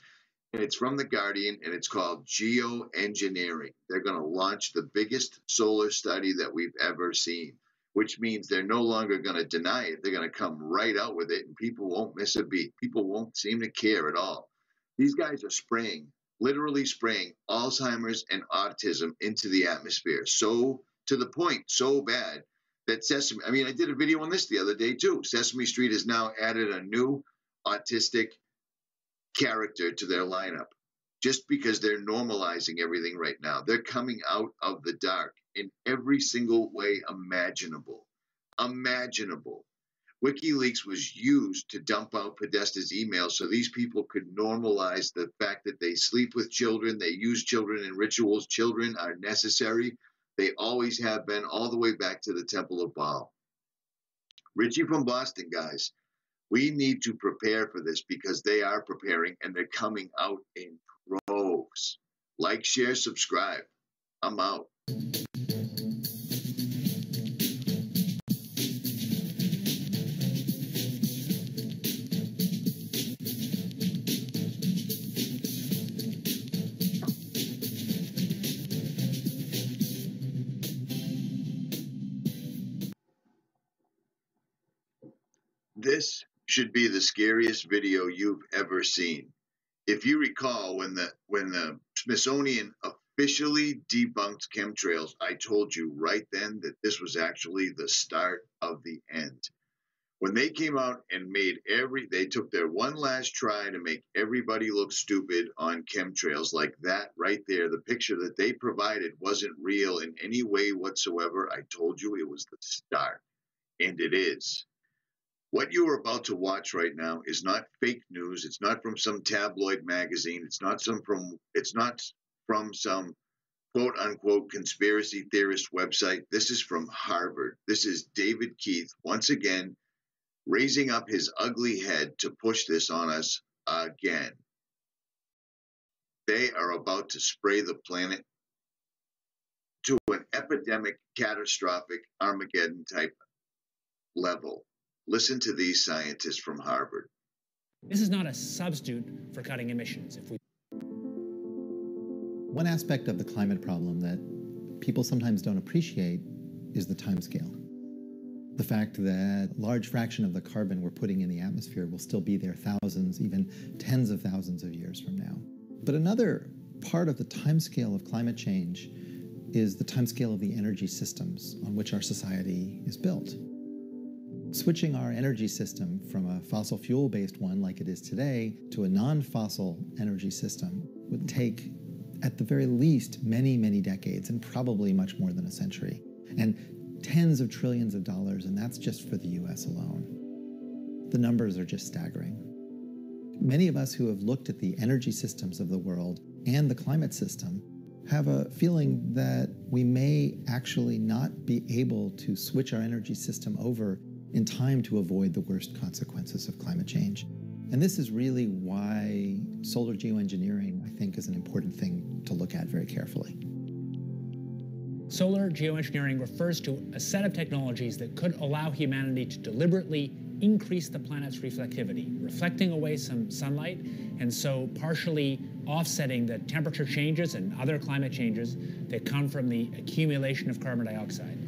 And it's from The Guardian, and it's called Geoengineering. They're going to launch the biggest solar study that we've ever seen, which means they're no longer going to deny it. They're going to come right out with it, and people won't miss a beat. People won't seem to care at all. These guys are spraying, literally spraying Alzheimer's and autism into the atmosphere. So, to the point, so bad that I did a video on this the other day too. Sesame Street has now added a new autistic character to their lineup just because they're normalizing everything right now. They're coming out of the dark in every single way imaginable. WikiLeaks was used to dump out Podesta's emails so these people could normalize the fact that they sleep with children, they use children in rituals. Children are necessary. They always have been, all the way back to the Temple of Baal. Richie from Boston, guys, we need to prepare for this because they are preparing and they're coming out in droves. Like, share, subscribe. I'm out. This should be the scariest video you've ever seen. If you recall, when the Smithsonian officially debunked chemtrails, I told you right then that this was actually the start of the end. When they came out and they took their one last try to make everybody look stupid on chemtrails like that right there. The picture that they provided wasn't real in any way whatsoever. I told you it was the start, and it is. What you are about to watch right now is not fake news. It's not from some tabloid magazine. It's not from some quote unquote conspiracy theorist website. This is from Harvard. This is David Keith once again raising up his ugly head to push this on us again. They are about to spray the planet to an epidemic, catastrophic, Armageddon type level. Listen to these scientists from Harvard. This is not a substitute for cutting emissions. One aspect of the climate problem that people sometimes don't appreciate is the timescale. The fact that a large fraction of the carbon we're putting in the atmosphere will still be there thousands, even tens of thousands of years from now. But another part of the timescale of climate change is the timescale of the energy systems on which our society is built. Switching our energy system from a fossil fuel-based one like it is today to a non-fossil energy system would take, at the very least, many, many decades, and probably much more than a century, and tens of trillions of dollars, and that's just for the US alone. The numbers are just staggering. Many of us who have looked at the energy systems of the world and the climate system have a feeling that we may actually not be able to switch our energy system over in time to avoid the worst consequences of climate change. And this is really why solar geoengineering, I think, is an important thing to look at very carefully. Solar geoengineering refers to a set of technologies that could allow humanity to deliberately increase the planet's reflectivity, reflecting away some sunlight, and so partially offsetting the temperature changes and other climate changes that come from the accumulation of carbon dioxide.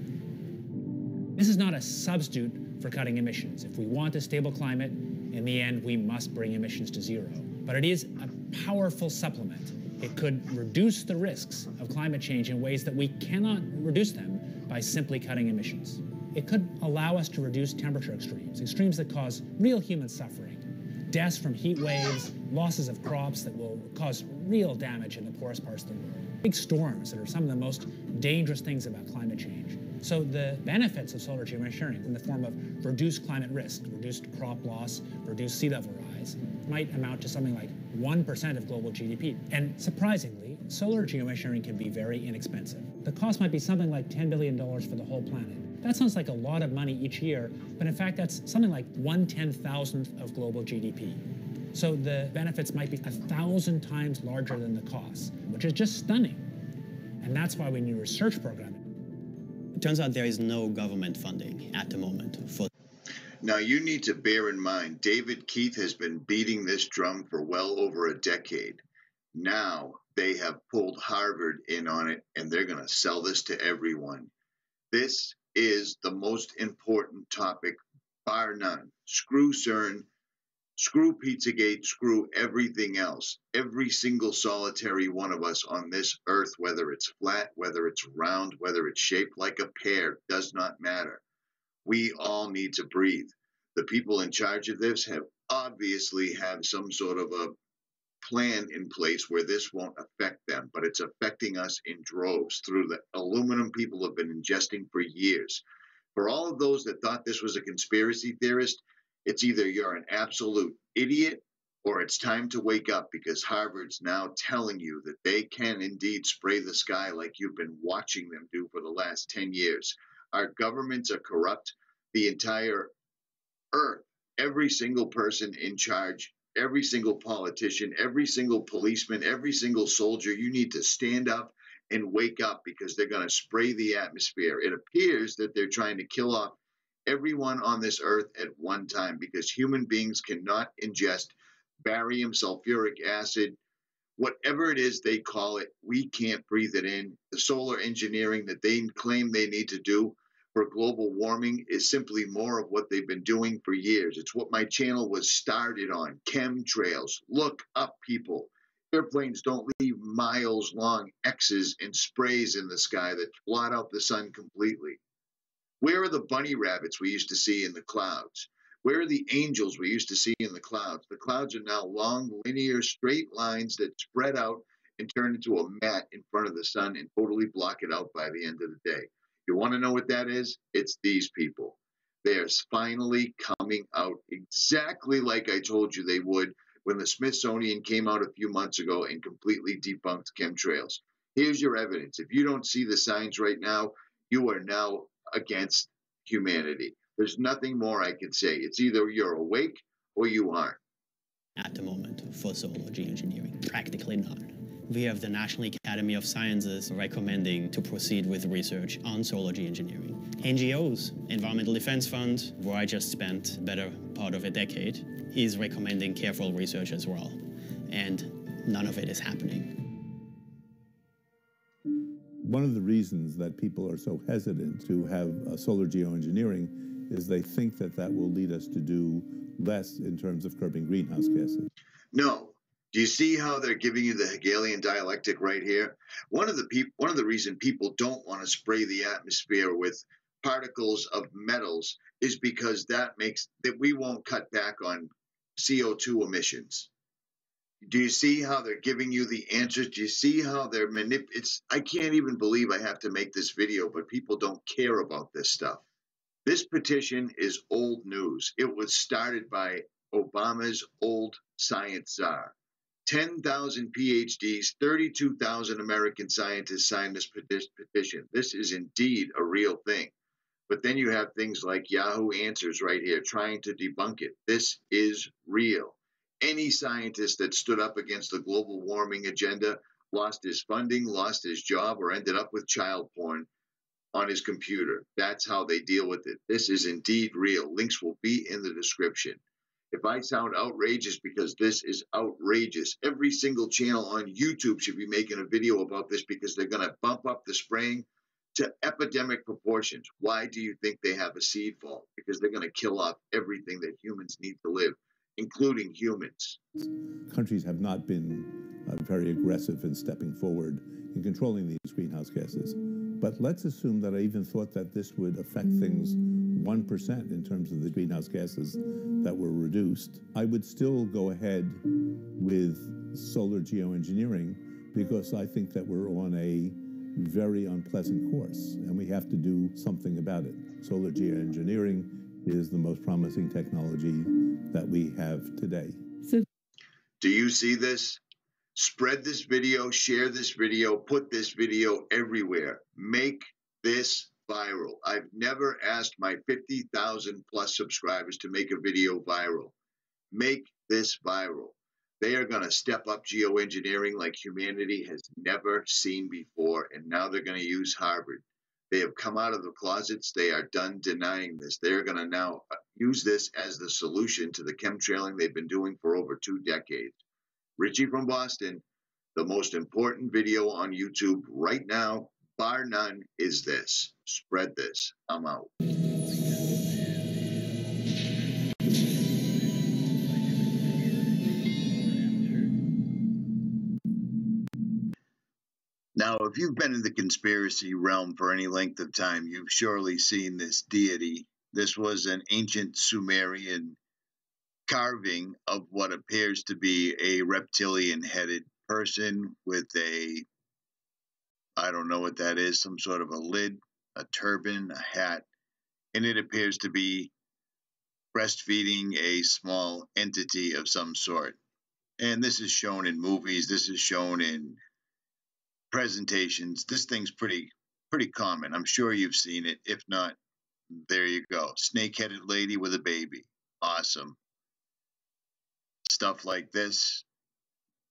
This is not a substitute for cutting emissions. If we want a stable climate, in the end, we must bring emissions to zero. But it is a powerful supplement. It could reduce the risks of climate change in ways that we cannot reduce them by simply cutting emissions. It could allow us to reduce temperature extremes that cause real human suffering, deaths from heat waves, losses of crops that will cause real damage in the poorest parts of the world, big storms that are some of the most dangerous things about climate change. So the benefits of solar geoengineering in the form of reduced climate risk, reduced crop loss, reduced sea level rise, might amount to something like 1% of global GDP. And surprisingly, solar geoengineering can be very inexpensive. The cost might be something like $10 billion for the whole planet. That sounds like a lot of money each year, but in fact that's something like 1/10,000th of global GDP. So the benefits might be 1,000 times larger than the costs, which is just stunning. And that's why we need a research program. It turns out there is no government funding at the moment for. Now, you need to bear in mind, David Keith has been beating this drum for well over a decade. Now they have pulled Harvard in on it, and they're going to sell this to everyone. This is the most important topic, bar none. Screw CERN, screw Pizzagate, screw everything else. Every single solitary one of us on this earth, whether it's flat, whether it's round, whether it's shaped like a pear, does not matter. We all need to breathe. The people in charge of this obviously have some sort of a plan in place where this won't affect them, but it's affecting us in droves through the aluminum people have been ingesting for years. For all of those that thought this was a conspiracy theorist, it's either you're an absolute idiot or it's time to wake up, because Harvard's now telling you that they can indeed spray the sky like you've been watching them do for the last 10 years. Our governments are corrupt. The entire earth, every single person in charge, every single politician, every single policeman, every single soldier, you need to stand up and wake up, because they're going to spray the atmosphere. It appears that they're trying to kill off everyone on this earth at one time, because human beings cannot ingest barium, sulfuric acid, whatever it is they call it. We can't breathe it in. The solar engineering that they claim they need to do for global warming is simply more of what they've been doing for years. It's what my channel was started on, chemtrails. Look up, people. Airplanes don't leave miles-long X's and sprays in the sky that blot out the sun completely. Where are the bunny rabbits we used to see in the clouds? Where are the angels we used to see in the clouds? The clouds are now long, linear, straight lines that spread out and turn into a mat in front of the sun and totally block it out by the end of the day. You want to know what that is? It's these people. They're finally coming out exactly like I told you they would when the Smithsonian came out a few months ago and completely debunked chemtrails. Here's your evidence. If you don't see the signs right now, you are now against humanity. There's nothing more I can say. It's either you're awake or you aren't. At the moment for solar geoengineering, practically none. We have the National Academy of Sciences recommending to proceed with research on solar geoengineering. NGOs, Environmental Defense Fund, where I just spent the better part of a decade, is recommending careful research as well. And none of it is happening. One of the reasons that people are so hesitant to have solar geoengineering is they think that that will lead us to do less in terms of curbing greenhouse gases. No. Do you see how they're giving you the Hegelian dialectic right here? One of the reasons people don't want to spray the atmosphere with particles of metals is because that makes that we won't cut back on CO2 emissions. Do you see how they're giving you the answers? Do you see how they're I can't even believe I have to make this video, but people don't care about this stuff. This petition is old news. It was started by Obama's old science czar. 10,000 PhDs, 32,000 American scientists signed this petition. This is indeed a real thing. But then you have things like Yahoo Answers right here trying to debunk it. This is real. Any scientist that stood up against the global warming agenda lost his funding, lost his job, or ended up with child porn on his computer. That's how they deal with it. This is indeed real. Links will be in the description. If I sound outrageous, because this is outrageous. Every single channel on YouTube should be making a video about this because they're going to bump up the spraying to epidemic proportions. Why do you think they have a seed vault? Because they're going to kill off everything that humans need to live, including humans. Countries have not been very aggressive in stepping forward in controlling these greenhouse gases. But let's assume that I even thought that this would affect things 1% in terms of the greenhouse gases that were reduced. I would still go ahead with solar geoengineering because I think that we're on a very unpleasant course and we have to do something about it. Solar geoengineering is the most promising technology that we have today. Do you see this? Spread this video, share this video, put this video everywhere. Make this viral. I've never asked my 50,000 plus subscribers to make a video viral. Make this viral. They are going to step up geoengineering like humanity has never seen before, and now they're going to use Harvard. They have come out of the closets. They are done denying this. They're going to now use this as the solution to the chemtrailing they've been doing for over 2 decades. Richie from Boston, the most important video on YouTube right now, bar none, is this. Spread this. I'm out. Now, if you've been in the conspiracy realm for any length of time, you've surely seen this deity. This was an ancient Sumerian carving of what appears to be a reptilian-headed person with a, I don't know what that is, some sort of a lid, a turban, a hat, and it appears to be breastfeeding a small entity of some sort. And this is shown in movies. This is shown in presentations. This thing's pretty common. I'm sure you've seen it. If not, there you go. Snake-headed lady with a baby. Awesome. Stuff like this.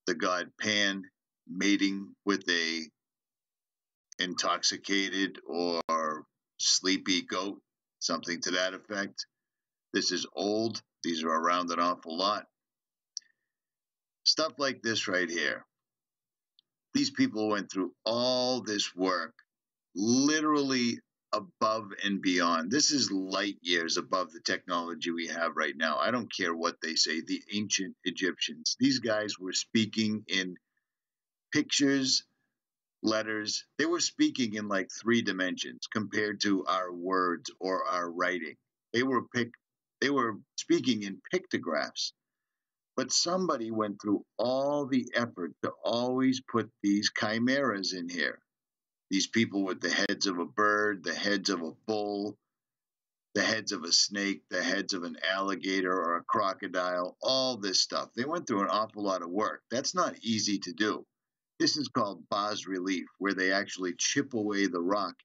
The god Pan mating with a intoxicated or sleepy goat. Something to that effect. This is old. These are around an awful lot. Stuff like this right here. These people went through all this work, literally above and beyond. This is light years above the technology we have right now. I don't care what they say, the ancient Egyptians. These guys were speaking in pictures, letters. They were speaking in like 3 dimensions compared to our words or our writing. They were They were speaking in pictographs. But somebody went through all the effort to always put these chimeras in here. These people with the heads of a bird, the heads of a bull, the heads of a snake, the heads of an alligator or a crocodile, all this stuff. They went through an awful lot of work. That's not easy to do. This is called bas relief, where they actually chip away the rock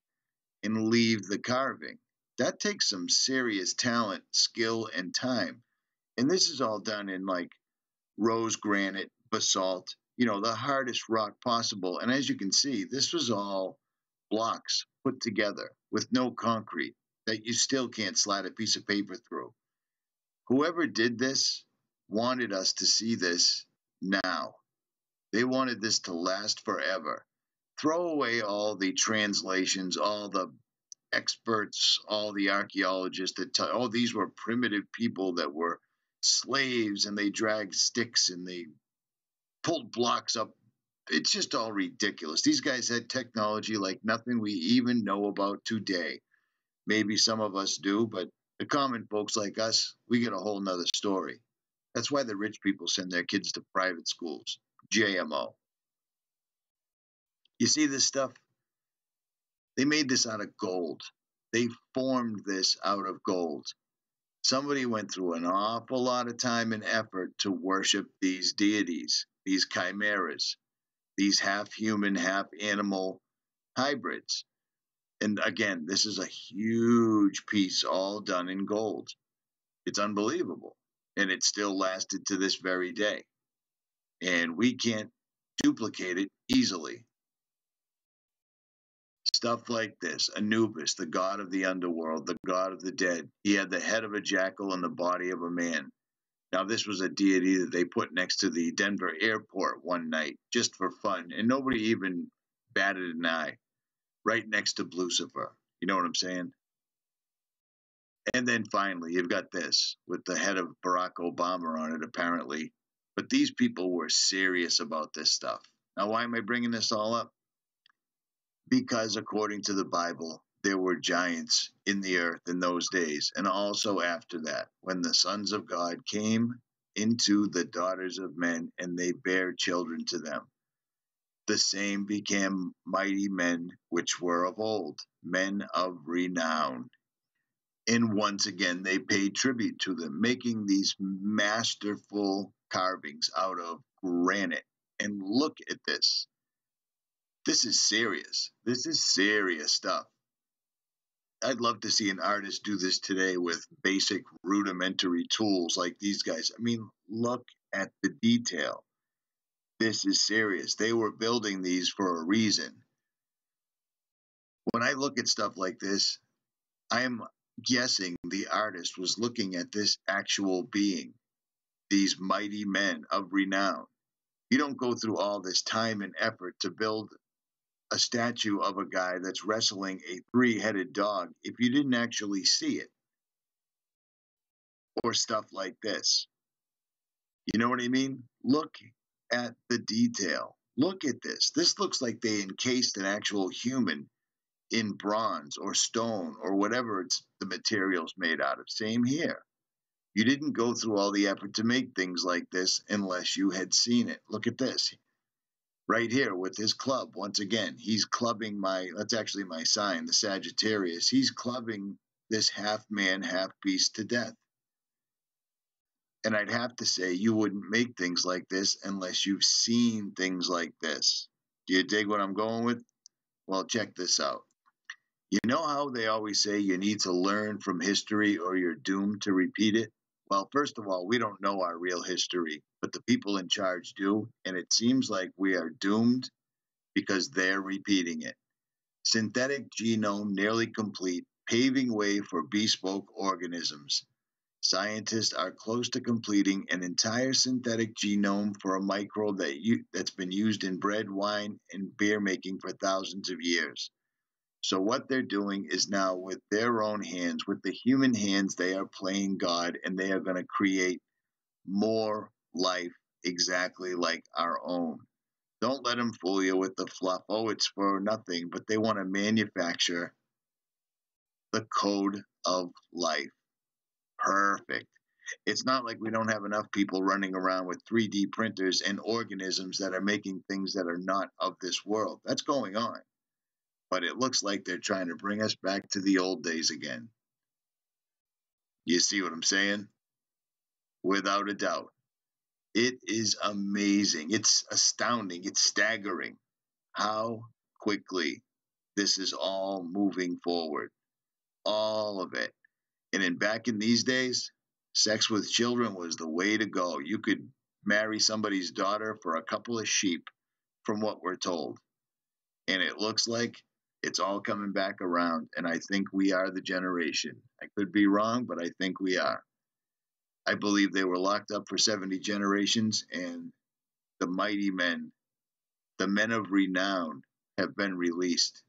and leave the carving. That takes some serious talent, skill, and time. And this is all done in like rose granite, basalt, the hardest rock possible. And as you can see, this was all blocks put together with no concrete that you still can't slide a piece of paper through. Whoever did this wanted us to see this now. They wanted this to last forever. Throw away all the translations, all the experts, all the archaeologists that tell, oh, these were primitive people that were slaves and they dragged sticks and they pulled blocks up. It's just all ridiculous. These guys had technology like nothing we even know about today. Maybe some of us do, but the common folks like us, we get a whole nother story. That's why the rich people send their kids to private schools. JMO. You see this stuff? They made this out of gold. They formed this out of gold. Somebody went through an awful lot of time and effort to worship these deities, these chimeras, these half-human, half-animal hybrids. And again, this is a huge piece all done in gold. It's unbelievable. And it still lasted to this very day. And we can't duplicate it easily. Stuff like this, Anubis, the god of the underworld, the god of the dead. He had the head of a jackal and the body of a man. Now, this was a deity that they put next to the Denver airport one night, just for fun, and nobody even batted an eye, right next to Lucifer. You know what I'm saying? And then finally, you've got this, with the head of Barack Obama on it, apparently. But these people were serious about this stuff. Now, why am I bringing this all up? Because according to the Bible, there were giants in the earth in those days, and also after that, when the sons of God came into the daughters of men, and they bare children to them. The same became mighty men which were of old, men of renown. And once again, they paid tribute to them, making these masterful carvings out of granite. And look at this. This is serious. This is serious stuff. I'd love to see an artist do this today with basic rudimentary tools like these guys. I mean, look at the detail. This is serious. They were building these for a reason. When I look at stuff like this, I'm guessing the artist was looking at this actual being, these mighty men of renown. You don't go through all this time and effort to build a statue of a guy that's wrestling a three-headed dog if you didn't actually see it. Or stuff like this. You know what I mean? Look at the detail. Look at this. This looks like they encased an actual human in bronze or stone or whatever the material's made out of. Same here. You didn't go through all the effort to make things like this unless you had seen it. Look at this. Right here with his club. Once again, he's clubbing that's actually my sign, the Sagittarius. He's clubbing this half man, half beast to death. And I'd have to say you wouldn't make things like this unless you've seen things like this. Do you dig what I'm going with? Well, check this out. You know how they always say you need to learn from history or you're doomed to repeat it? Well, first of all, we don't know our real history, but the people in charge do, and it seems like we are doomed because they're repeating it. Synthetic genome nearly complete, paving way for bespoke organisms. Scientists are close to completing an entire synthetic genome for a microbe that's been used in bread, wine, and beer making for thousands of years. So what they're doing is now with their own hands, with the human hands, they are playing God, and they are going to create more life exactly like our own. Don't let them fool you with the fluff. Oh, it's for nothing, but they want to manufacture the code of life. perfect. It's not like we don't have enough people running around with 3D printers and organisms that are making things that are not of this world. That's going on. But it looks like they're trying to bring us back to the old days again. You see what I'm saying? Without a doubt. It is amazing. It's astounding. It's staggering how quickly this is all moving forward. All of it. And back in these days, sex with children was the way to go. You could marry somebody's daughter for a couple of sheep, from what we're told. And it looks like it's all coming back around. And I think we are the generation. I could be wrong, but I think we are. I believe they were locked up for 70 generations, and the mighty men, the men of renown, have been released.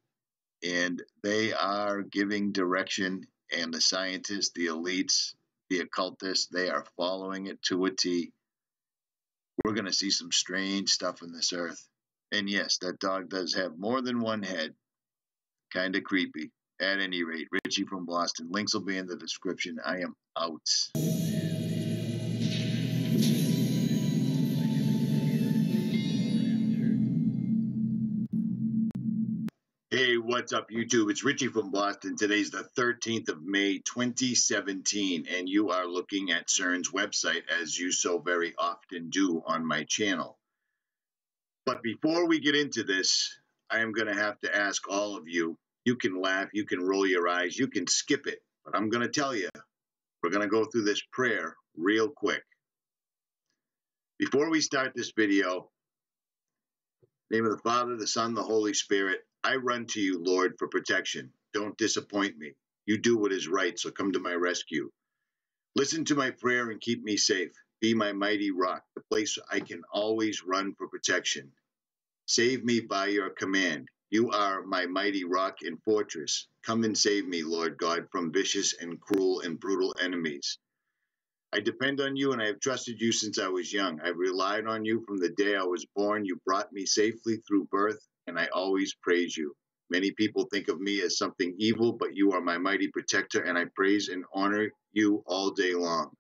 And they are giving direction, and the scientists, the elites, the occultists, they are following it to a T. We're going to see some strange stuff in this earth. And yes, that dog does have more than one head. Kind of creepy. At any rate, Richie from Boston. Links will be in the description. I am out. Hey, what's up, YouTube? It's Richie from Boston. Today's the 13th of May, 2017, and you are looking at CERN's website, as you so very often do on my channel. But before we get into this, I am going to have to ask all of you. You can laugh, you can roll your eyes, you can skip it, but I'm going to tell you, we're going to go through this prayer real quick. Before we start this video, in the name of the Father, the Son, the Holy Spirit, I run to you, Lord, for protection. Don't disappoint me. You do what is right, so come to my rescue. Listen to my prayer and keep me safe. Be my mighty rock, the place I can always run for protection. Save me by your command. You are my mighty rock and fortress. Come and save me, Lord God, from vicious and cruel and brutal enemies. I depend on you, and I have trusted you since I was young. I've relied on you from the day I was born. You brought me safely through birth, and I always praise you. Many people think of me as something evil, but you are my mighty protector, and I praise and honor you all day long.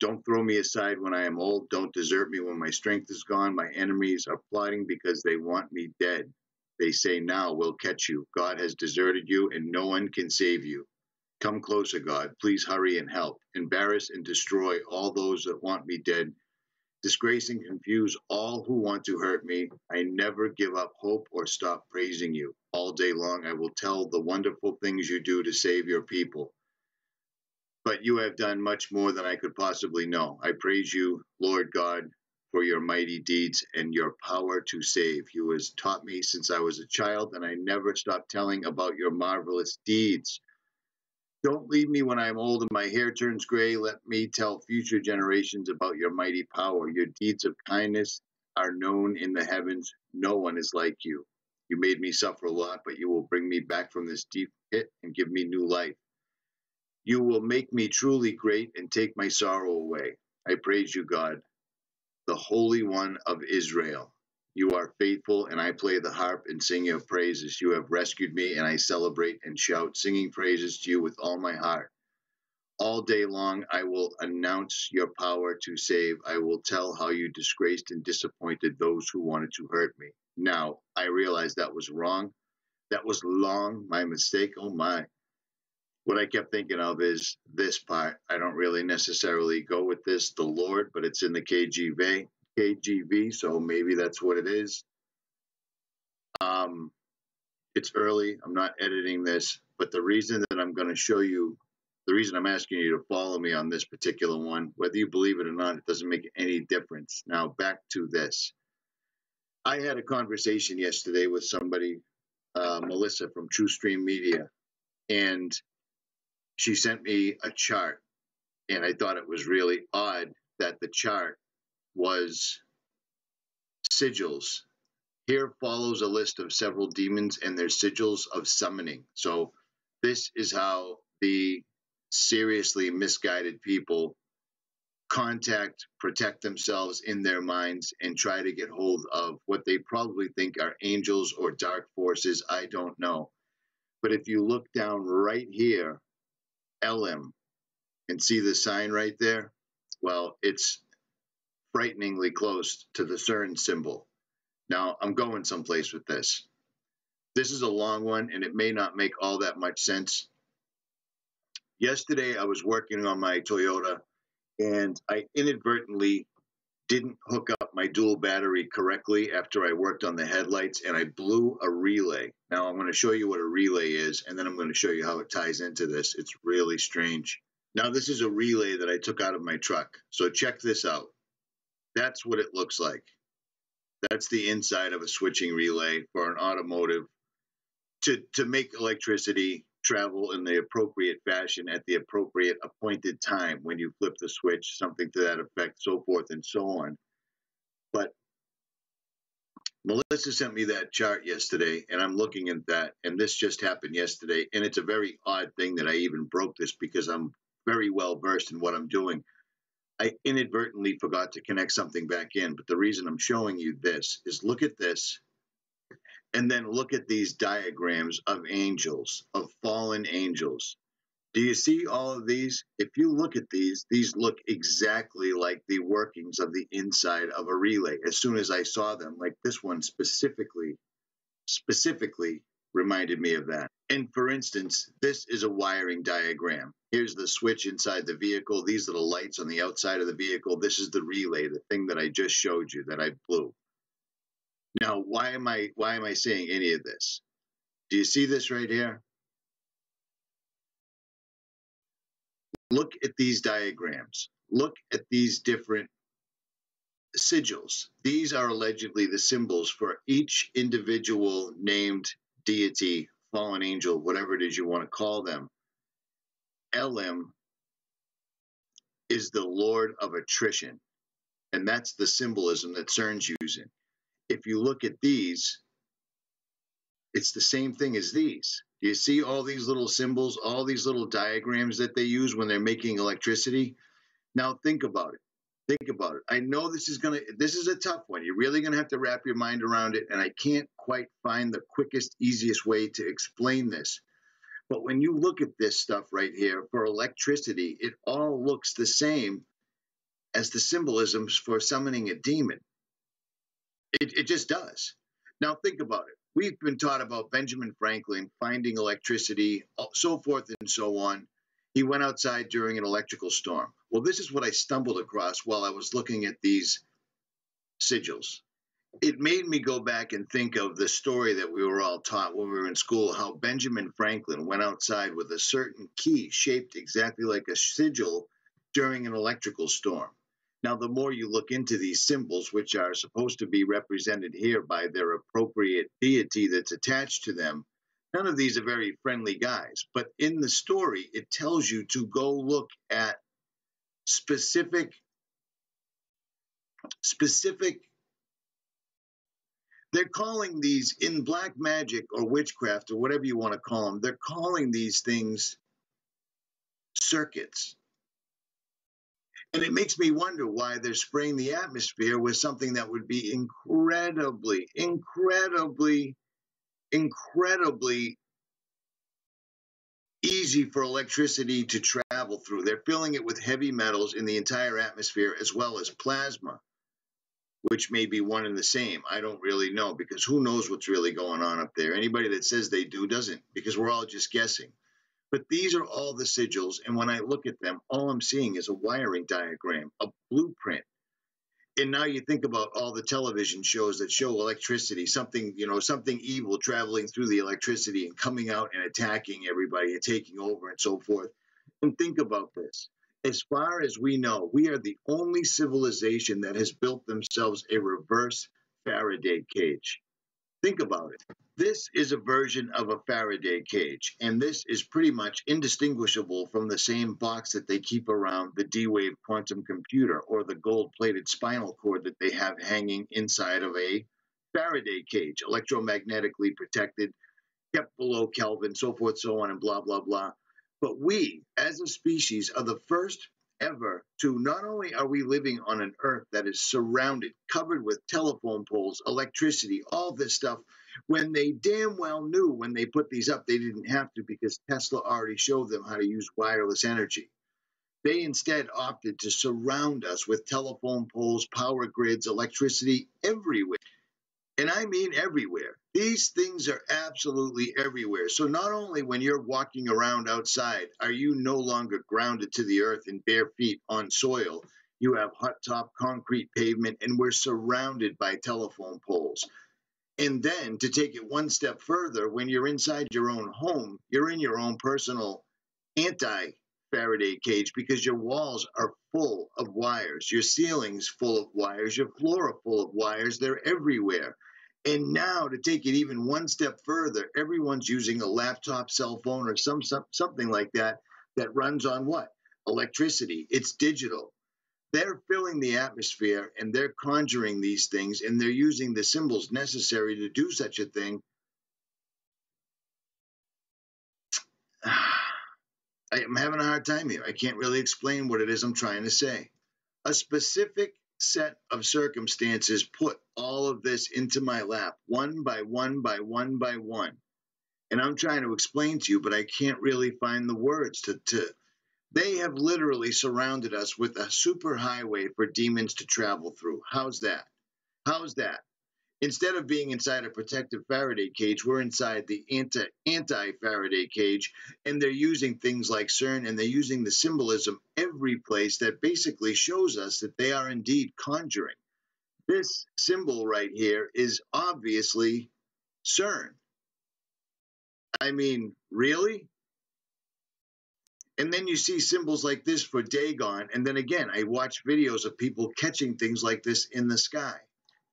Don't throw me aside when I am old. Don't desert me when my strength is gone. My enemies are plotting because they want me dead. They say, now we'll catch you. God has deserted you, and no one can save you. Come closer, God. Please hurry and help. Embarrass and destroy all those that want me dead. Disgrace and confuse all who want to hurt me. I never give up hope or stop praising you. All day long I will tell the wonderful things you do to save your people. But you have done much more than I could possibly know. I praise you, Lord God, for your mighty deeds and your power to save. You have taught me since I was a child, and I never stop telling about your marvelous deeds. Don't leave me when I am old and my hair turns gray. Let me tell future generations about your mighty power. Your deeds of kindness are known in the heavens. No one is like you. You made me suffer a lot, but you will bring me back from this deep pit and give me new life. You will make me truly great and take my sorrow away. I praise you, God, the Holy One of Israel. You are faithful, and I play the harp and sing your praises. You have rescued me, and I celebrate and shout, singing praises to you with all my heart. All day long I will announce your power to save. I will tell how you disgraced and disappointed those who wanted to hurt me. Now, I realize that was wrong. That was long, my mistake. Oh, my. What I kept thinking of is this part. I don't really necessarily go with this, the Lord, but it's in the KJV, so maybe that's what it is. It's early. I'm not editing this, but the reason that I'm going to show you, the reason I'm asking you to follow me on this particular one, whether you believe it or not, it doesn't make any difference. Now, back to this. I had a conversation yesterday with somebody, Melissa from TrueStream Media, and she sent me a chart, and I thought it was really odd that the chart was sigils. Here follows a list of several demons and their sigils of summoning. So this is how the seriously misguided people protect themselves in their minds and try to get hold of what they probably think are angels or dark forces. I don't know. But if you look down right here, Elim, and see the sign right there? Well, it's frighteningly close to the CERN symbol. Now, I'm going someplace with this. This is a long one, and it may not make all that much sense. Yesterday, I was working on my Toyota, and I inadvertently didn't hook up my dual battery correctly after I worked on the headlights, and I blew a relay. Now, I'm going to show you what a relay is, and then I'm going to show you how it ties into this. It's really strange. Now, this is a relay that I took out of my truck. So check this out. That's what it looks like. That's the inside of a switching relay for an automotive to make electricity travel in the appropriate fashion at the appropriate appointed time when you flip the switch, something to that effect, so forth and so on. But Melissa sent me that chart yesterday, and I'm looking at that, and this just happened yesterday, and it's a very odd thing that I even broke this because I'm very well versed in what I'm doing. I inadvertently forgot to connect something back in, but the reason I'm showing you this is look at this, and then look at these diagrams of angels, of fallen angels. Do you see all of these? If you look at these look exactly like the workings of the inside of a relay. As soon as I saw them, like this one specifically reminded me of that. And for instance, this is a wiring diagram. Here's the switch inside the vehicle. These are the lights on the outside of the vehicle. This is the relay, the thing that I just showed you that I blew. Now, why am I saying any of this? Do you see this right here? Look at these diagrams. Look at these different sigils. These are allegedly the symbols for each individual named deity, fallen angel, whatever it is you want to call them. Elim is the Lord of attrition, and that's the symbolism that CERN's using. If you look at these, it's the same thing as these. Do you see all these little symbols, all these little diagrams that they use when they're making electricity? Now think about it. Think about it. I know this is a tough one. You're really gonna have to wrap your mind around it, and I can't quite find the quickest, easiest way to explain this. But when you look at this stuff right here for electricity, it all looks the same as the symbolisms for summoning a demon. It just does. Now think about it. We've been taught about Benjamin Franklin finding electricity, so forth and so on. He went outside during an electrical storm. Well, this is what I stumbled across while I was looking at these sigils. It made me go back and think of the story that we were all taught when we were in school, how Benjamin Franklin went outside with a certain key shaped exactly like a sigil during an electrical storm. Now, the more you look into these symbols, which are supposed to be represented here by their appropriate deity that's attached to them, none of these are very friendly guys. But in the story, it tells you to go look at specific, they're calling these in black magic or witchcraft or whatever you want to call them, they're calling these things circuits. And it makes me wonder why they're spraying the atmosphere with something that would be incredibly easy for electricity to travel through. They're filling it with heavy metals in the entire atmosphere as well as plasma, which may be one and the same. I don't really know, because who knows what's really going on up there. Anybody that says they do doesn't, because we're all just guessing. But these are all the sigils, and when I look at them, all I'm seeing is a wiring diagram, a blueprint. And now you think about all the television shows that show electricity, something evil traveling through the electricity and coming out and attacking everybody and taking over and so forth. And think about this. As far as we know, we are the only civilization that has built themselves a reverse Faraday cage. Think about it. This is a version of a Faraday cage, and this is pretty much indistinguishable from the same box that they keep around the D-Wave quantum computer or the gold-plated spinal cord that they have hanging inside of a Faraday cage, electromagnetically protected, kept below Kelvin, so forth, so on, and blah, blah, blah. But we, as a species, are the first ever to, not only are we living on an Earth that is surrounded, covered with telephone poles, electricity, all this stuff, when they damn well knew when they put these up, they didn't have to, because Tesla already showed them how to use wireless energy. They instead opted to surround us with telephone poles, power grids, electricity everywhere. And I mean everywhere. These things are absolutely everywhere. So not only when you're walking around outside are you no longer grounded to the earth in bare feet on soil, you have hot top concrete pavement, and we're surrounded by telephone poles. And then to take it one step further, when you're inside your own home, you're in your own personal anti-Faraday cage because your walls are full of wires, your ceiling's full of wires, your floor are full of wires, they're everywhere. And now to take it even one step further, everyone's using a laptop, cell phone, or something like that that runs on what? Electricity. It's digital. They're filling the atmosphere and they're conjuring these things and they're using the symbols necessary to do such a thing. I'm having a hard time here. I can't really explain what it is I'm trying to say. A specific set of circumstances put all of this into my lap, one by one by one by one. And I'm trying to explain to you, but I can't really find the words to They have literally surrounded us with a superhighway for demons to travel through. How's that? How's that? Instead of being inside a protective Faraday cage, we're inside the anti-Faraday cage, and they're using things like CERN, and they're using the symbolism every place that basically shows us that they are indeed conjuring. This symbol right here is obviously CERN. I mean, really? And then you see symbols like this for Dagon, and then again, I watch videos of people catching things like this in the sky.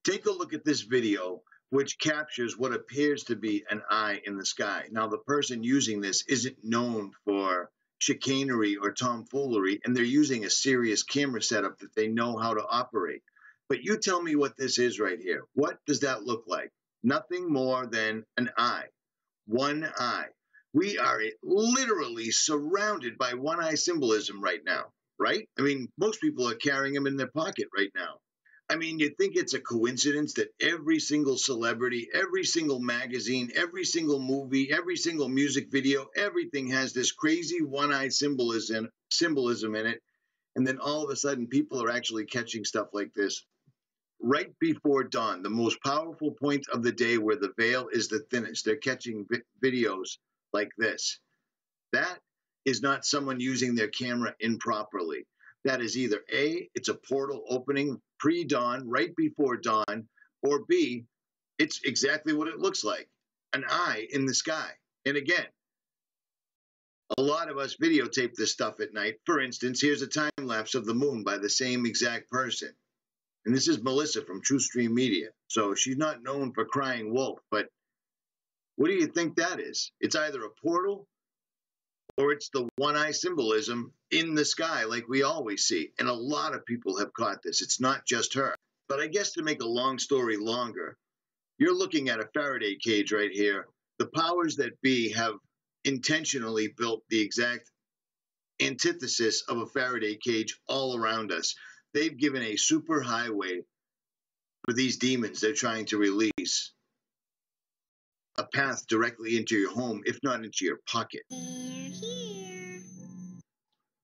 Take a look at this video, which captures what appears to be an eye in the sky. Now, the person using this isn't known for chicanery or tomfoolery, and they're using a serious camera setup that they know how to operate. But you tell me what this is right here. What does that look like? Nothing more than an eye. One eye. We are literally surrounded by one-eye symbolism right now, right? I mean, most people are carrying them in their pocket right now. I mean, you think it's a coincidence that every single celebrity, every single magazine, every single movie, every single music video, everything has this crazy one-eye symbolism in it, and then all of a sudden people are actually catching stuff like this right before dawn, the most powerful point of the day where the veil is the thinnest. They're catching videos like this. That is not someone using their camera improperly. That is either A, it's a portal opening pre-dawn, right before dawn, or B, it's exactly what it looks like, an eye in the sky. And again, a lot of us videotape this stuff at night. For instance, here's a time lapse of the moon by the same exact person. And this is Melissa from True Stream Media. So she's not known for crying wolf, but what do you think that is? It's either a portal or it's the one-eye symbolism in the sky like we always see. And a lot of people have caught this. It's not just her. But I guess to make a long story longer, you're looking at a Faraday cage right here. The powers that be have intentionally built the exact antithesis of a Faraday cage all around us. They've given a super highway for these demons they're trying to release, a path directly into your home, if not into your pocket.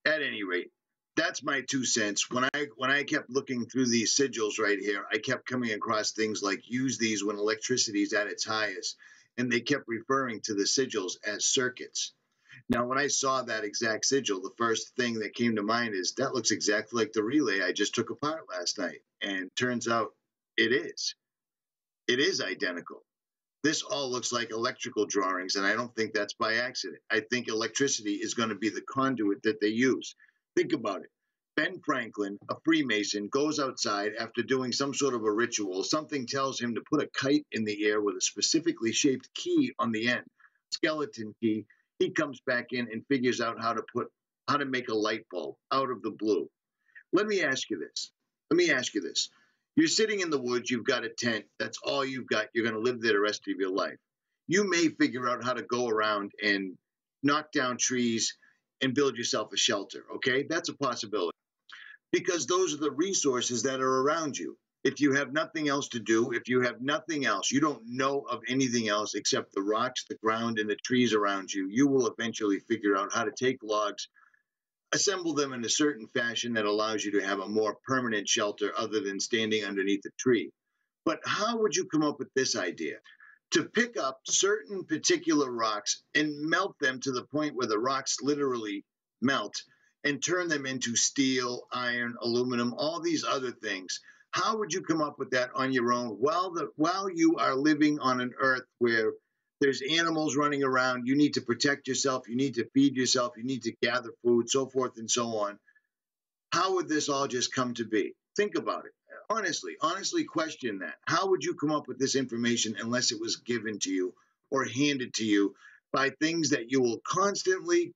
At any rate, that's my 2 cents. When I kept looking through these sigils right here, I kept coming across things like use these when electricity is at its highest, and they kept referring to the sigils as circuits. Now, when I saw that exact sigil, the first thing that came to mind is that looks exactly like the relay I just took apart last night, and turns out it is. It is identical. This all looks like electrical drawings, and I don't think that's by accident. I think electricity is going to be the conduit that they use. Think about it. Ben Franklin, a Freemason, goes outside after doing some sort of a ritual. Something tells him to put a kite in the air with a specifically shaped key on the end, skeleton key. He comes back in and figures out how to make a light bulb out of the blue. Let me ask you this. You're sitting in the woods, you've got a tent, that's all you've got, you're going to live there the rest of your life. You may figure out how to go around and knock down trees and build yourself a shelter, okay? That's a possibility. Because those are the resources that are around you. If you have nothing else to do, if you have nothing else, you don't know of anything else except the rocks, the ground, and the trees around you, you will eventually figure out how to take logs, assemble them in a certain fashion that allows you to have a more permanent shelter other than standing underneath a tree. But how would you come up with this idea? To pick up certain particular rocks and melt them to the point where the rocks literally melt and turn them into steel, iron, aluminum, all these other things. How would you come up with that on your own while you are living on an earth where there's animals running around, you need to protect yourself, you need to feed yourself, you need to gather food, so forth and so on? How would this all just come to be? Think about it. Honestly question that. How would you come up with this information unless it was given to you or handed to you by things that you will constantly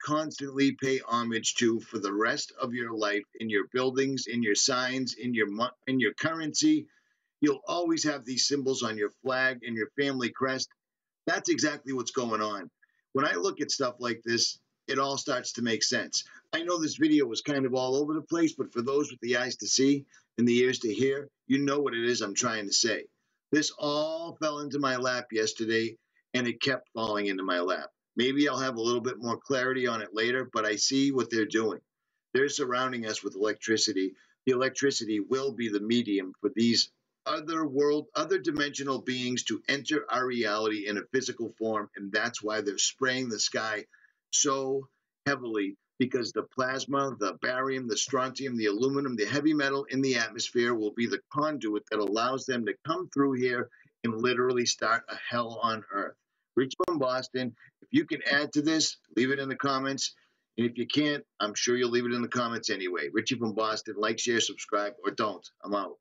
pay homage to for the rest of your life, in your buildings, in your signs, in your currency? You'll always have these symbols on your flag and your family crest. That's exactly what's going on. When I look at stuff like this, it all starts to make sense. I know this video was kind of all over the place, but for those with the eyes to see and the ears to hear, you know what it is I'm trying to say. This all fell into my lap yesterday, and it kept falling into my lap. Maybe I'll have a little bit more clarity on it later, but I see what they're doing. They're surrounding us with electricity. The electricity will be the medium for these other dimensional beings to enter our reality in a physical form, and that's why they're spraying the sky so heavily, because the plasma, the barium, the strontium, the aluminum, the heavy metal in the atmosphere will be the conduit that allows them to come through here and literally start a hell on earth. Rich from Boston, if you can add to this, leave it in the comments. And if you can't, I'm sure you'll leave it in the comments anyway. Richie from Boston, like, share, subscribe, or don't. I'm out.